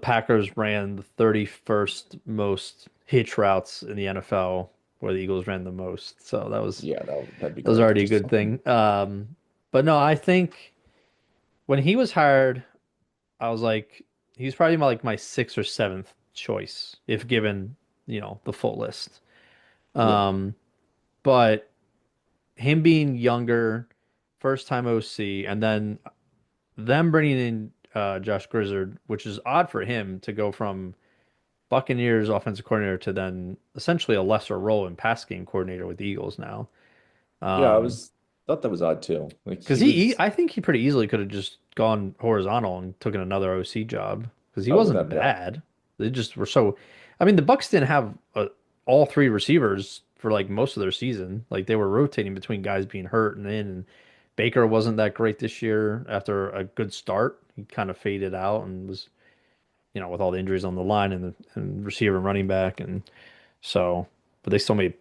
Packers ran the 31st most hitch routes in the NFL, where the Eagles ran the most. So Yeah, that'd be that was great. already a Just good something. thing. But no, I think when he was hired, I was like, he's probably my sixth or seventh choice if given, the full list. Yeah, Um, but him being younger, first time OC, and then them bringing in Josh Grizzard, which is odd for him to go from Buccaneers offensive coordinator to then essentially a lesser role in pass game coordinator with the Eagles now. yeah. I Um, was thought that was odd too. Like because he was. I think he pretty easily could have just gone horizontal and taken another OC job because he Oh, wasn't without a doubt. bad. They just were so. I mean, the Bucks didn't have all three receivers for like most of their season. Like they were rotating between guys being hurt and in. And Baker wasn't that great this year after a good start. He kind of faded out and was, with all the injuries on the line and receiver and running back. And so, but they still made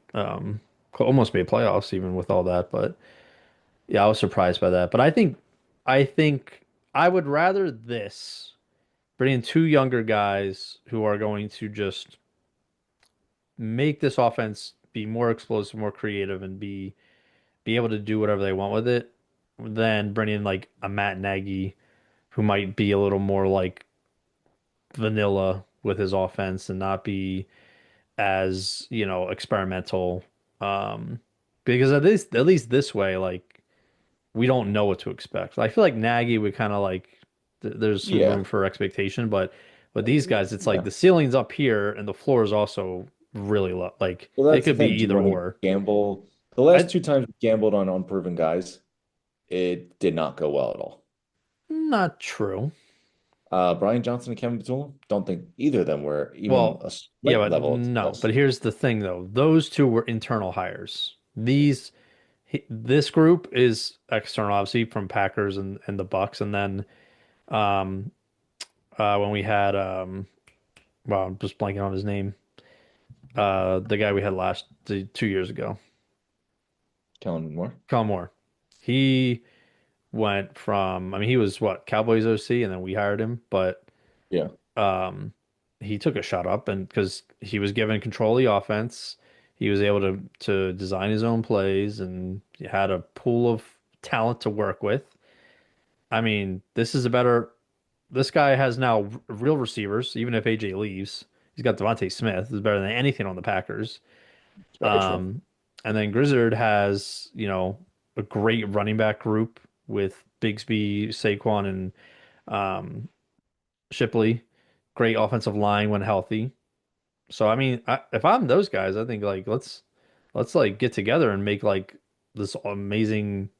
almost made playoffs even with all that. But yeah, I was surprised by that. But I think I would rather this bring in two younger guys who are going to just make this offense be more explosive, more creative, and be able to do whatever they want with it, than bring in like a Matt Nagy who might be a little more like vanilla with his offense and not be as, experimental. Um, because at least this way, like we don't know what to expect. I feel like Nagy would kind of like there's some room Yeah, for expectation, but these guys, it's like yeah. the ceiling's up here and the floor is also really low. Like Well, it that's the could be thing. Do you either want to or. gamble? The last I two times we gambled on unproven guys, it did not go well at all. Not true. Brian Johnson and Kevin Petula, don't think either of them were even Well, a yeah, slight but level of no. success. But here's the thing, though. Those two were internal hires. This group is external, obviously, from Packers and the Bucks, and then um when we had well, I'm just blanking on his name. The guy we had 2 years ago, Kellen Moore. Colin Moore. He went from, I mean, he was what, Cowboys OC, and then we hired him, but Yeah. um he took a shot up, and because he was given control of the offense, he was able to design his own plays, and he had a pool of talent to work with. I mean, this guy has now real receivers, even if AJ leaves. He's got Devontae Smith, who's better than anything on the Packers. It's very true. Um, and then Grizzard has, a great running back group with Bigsby, Saquon, and um, Shipley. Great offensive line when healthy. So I mean, if I'm those guys, I think like let's like get together and make like this amazing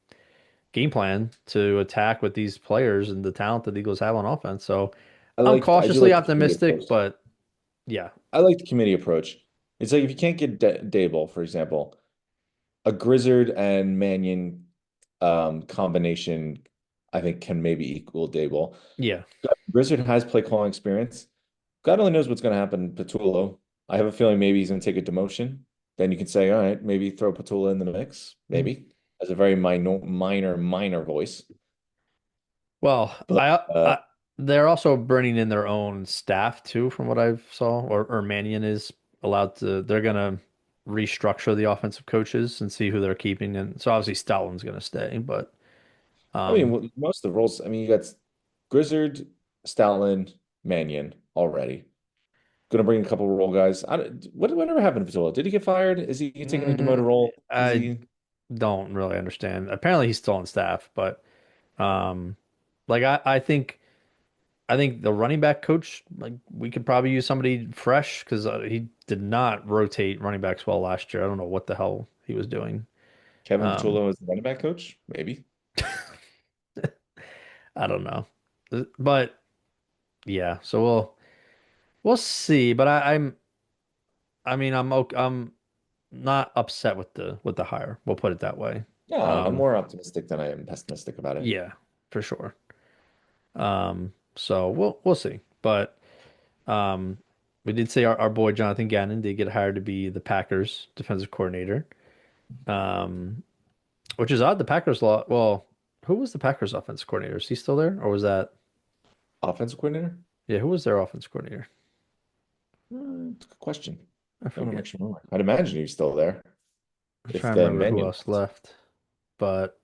game plan to attack with these players and the talent that the Eagles have on offense. So I'm I do cautiously like the committee optimistic, approach. but yeah, I like the committee approach. It's like if you can't get Dable, for example, a Grizzard and Mannion combination, I think can maybe equal Dable. yeah. Grizzard has play calling experience. God only knows what's going to happen to Patullo. I have a feeling maybe he's going to take a demotion. Then you can say, all right, maybe throw Patullo in the mix, Mm. maybe as a very minor voice. Well, But they're also bringing in their own staff too, from what I've saw, or Mannion is allowed to. They're gonna restructure the offensive coaches and see who they're keeping, and so obviously Stoutland's gonna stay, but I mean, um, most of the roles. I mean, you got Grizzard, Stoutland, Mannion already. Going to bring a couple of role guys. Whatever happened to Patullo? Did he get fired? Is he taking a demoted role? Is I he? don't really understand. Apparently, he's still on staff, but um, like I think the running back coach, like we could probably use somebody fresh because he did not rotate running backs well last year. I don't know what the hell he was doing. Kevin Um, Patullo is the running back coach? Maybe. I don't know, but yeah. So we'll see. But I mean I'm not upset with the hire. We'll put it that way. No, I'm Um, more optimistic than I am pessimistic about it. yeah, for sure. So we'll see. But um, we did say our boy Jonathan Gannon did get hired to be the Packers defensive coordinator. Um, which is odd. The Packers well, who was the Packers offense coordinator? Is he still there, or was that Offensive coordinator? yeah? Who was their offense coordinator? It's a good question. I Don't forget. actually remember. I'd imagine he's still there I'm if trying to the remember who Mannion else left. left, but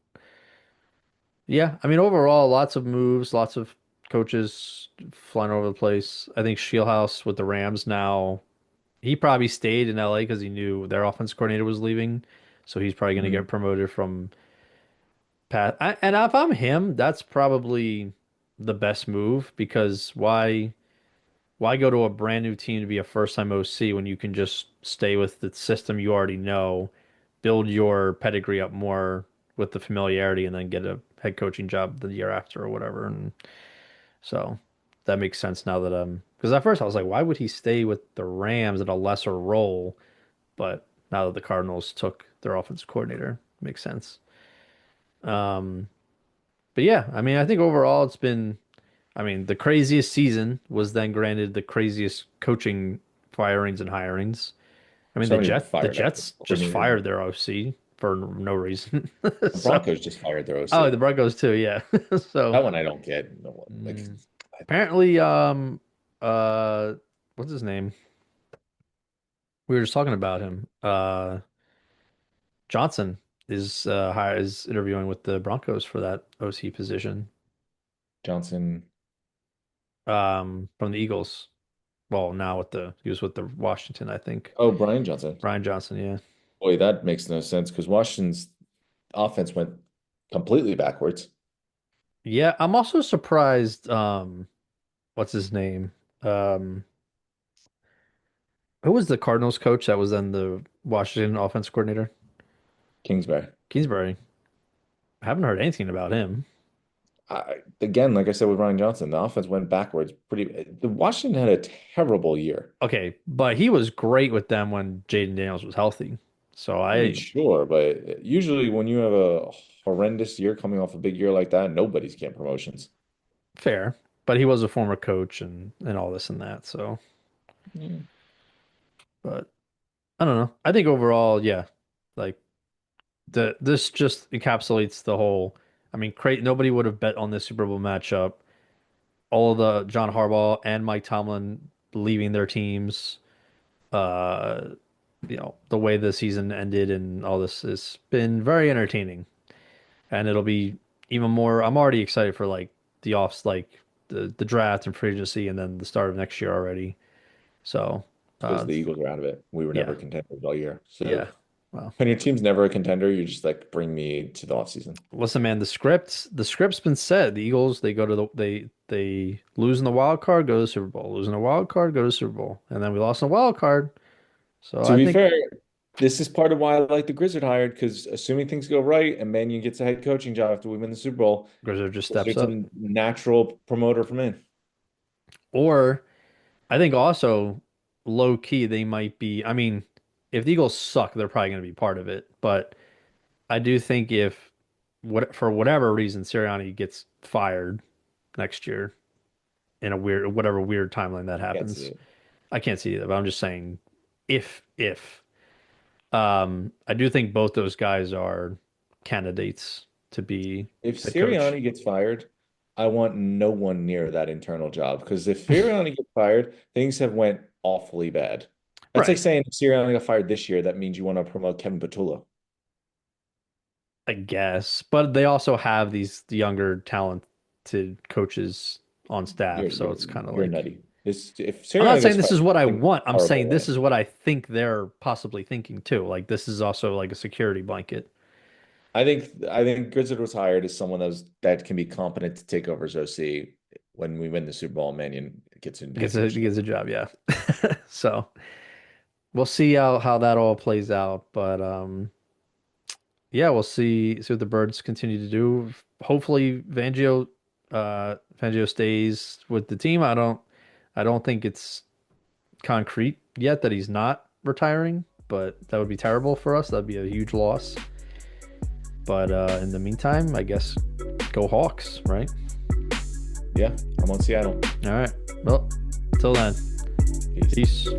yeah, I mean overall, lots of moves, lots of coaches flying over the place. I think Shieldhouse with the Rams now. He probably stayed in LA because he knew their offense coordinator was leaving, so he's probably going to Mhm. get promoted from Pat. And if I'm him, that's probably the best move because why go to a brand new team to be a first time OC when you can just stay with the system you already know, build your pedigree up more with the familiarity, and then get a head coaching job the year after or whatever. And so that makes sense now that because at first I was like, why would he stay with the Rams in a lesser role? But now that the Cardinals took their offensive coordinator, makes sense. Um, but yeah, I mean, I think overall it's been, I mean, the craziest season was then granted the craziest coaching firings and hirings. I mean, Somebody The fired Jets offensive just coordinator. fired their OC for no reason. The So, Broncos just fired their oh, OC. the Broncos too, yeah. So, That one I don't get. No one like mm, apparently, uh, what's his name? We were just talking about him. Johnson is interviewing with the Broncos for that OC position. Johnson. From the Eagles. Well, now he was with the Washington, I think. Oh, Brian Johnson. Brian Johnson, yeah. Boy, that makes no sense because Washington's offense went completely backwards. Yeah, I'm also surprised, what's his name? Um, who was the Cardinals coach that was then the Washington offense coordinator? Kingsbury. Kingsbury. I haven't heard anything about him. Again, like I said with Ryan Johnson, the offense went backwards. The Washington had a terrible year. Okay, but he was great with them when Jaden Daniels was healthy. So I mean, I sure, but usually when you have a horrendous year coming off a big year like that, nobody's getting promotions. fair, but he was a former coach and all this and that. So, Yeah. but I don't know. I think overall, yeah, like this just encapsulates the whole. I mean, nobody would have bet on this Super Bowl matchup. All of the John Harbaugh and Mike Tomlin. leaving their teams. Uh, the way the season ended and all this has been very entertaining, and it'll be even more. I'm already excited for like the draft and free agency, and then the start of next year already. So, Because uh, the Eagles are out of it. We were yeah, never contenders all year. So yeah. Well, when your team's never a contender, you just like bring me to the offseason. listen, man, the script's been set. The Eagles, they go to they lose in the wild card, go to the Super Bowl. Lose in the wild card, go to the Super Bowl, and then we lost in the wild card. So To I be think fair, this is part of why I like the Grizzard hired, because assuming things go right and Mannion gets a head coaching job after we win the Super Bowl, Grizzard just steps Grizzard's up. a natural promoter from in. Or I think also low key they might be. I mean, if the Eagles suck, they're probably going to be part of it. But I do think if for whatever reason Sirianni gets fired next year in a whatever weird timeline that Can't see happens, it. I can't see it. But I'm just saying if I do think both those guys are candidates to be If head coach. Sirianni gets fired, I want no one near that internal job, because if Sirianni gets fired, things have went awfully bad. That's like Right. saying if Sirianni got fired this year, that means you want to promote Kevin Patullo. I guess, but they also have these younger talented coaches on You're staff, so you're it's kind of you're like nutty. This if I'm not Sirianni saying gets this fired, is what I things want. I'm saying horrible this way. is what I think they're possibly thinking too. Like this is also like a security blanket. I think Grizzard was hired as someone that can be competent to take over as OC when we win the Super Bowl. Mannion gets in Gets head a coach job. gets a job, yeah. So we'll see how that all plays out. But yeah, we'll see what the birds continue to do. Hopefully Fangio stays with the team. I don't think it's concrete yet that he's not retiring, but that would be terrible for us. That'd be a huge loss. But in the meantime, I guess go Hawks, right? Yeah, I'm on Seattle. All right. Well, till then, Peace. peace.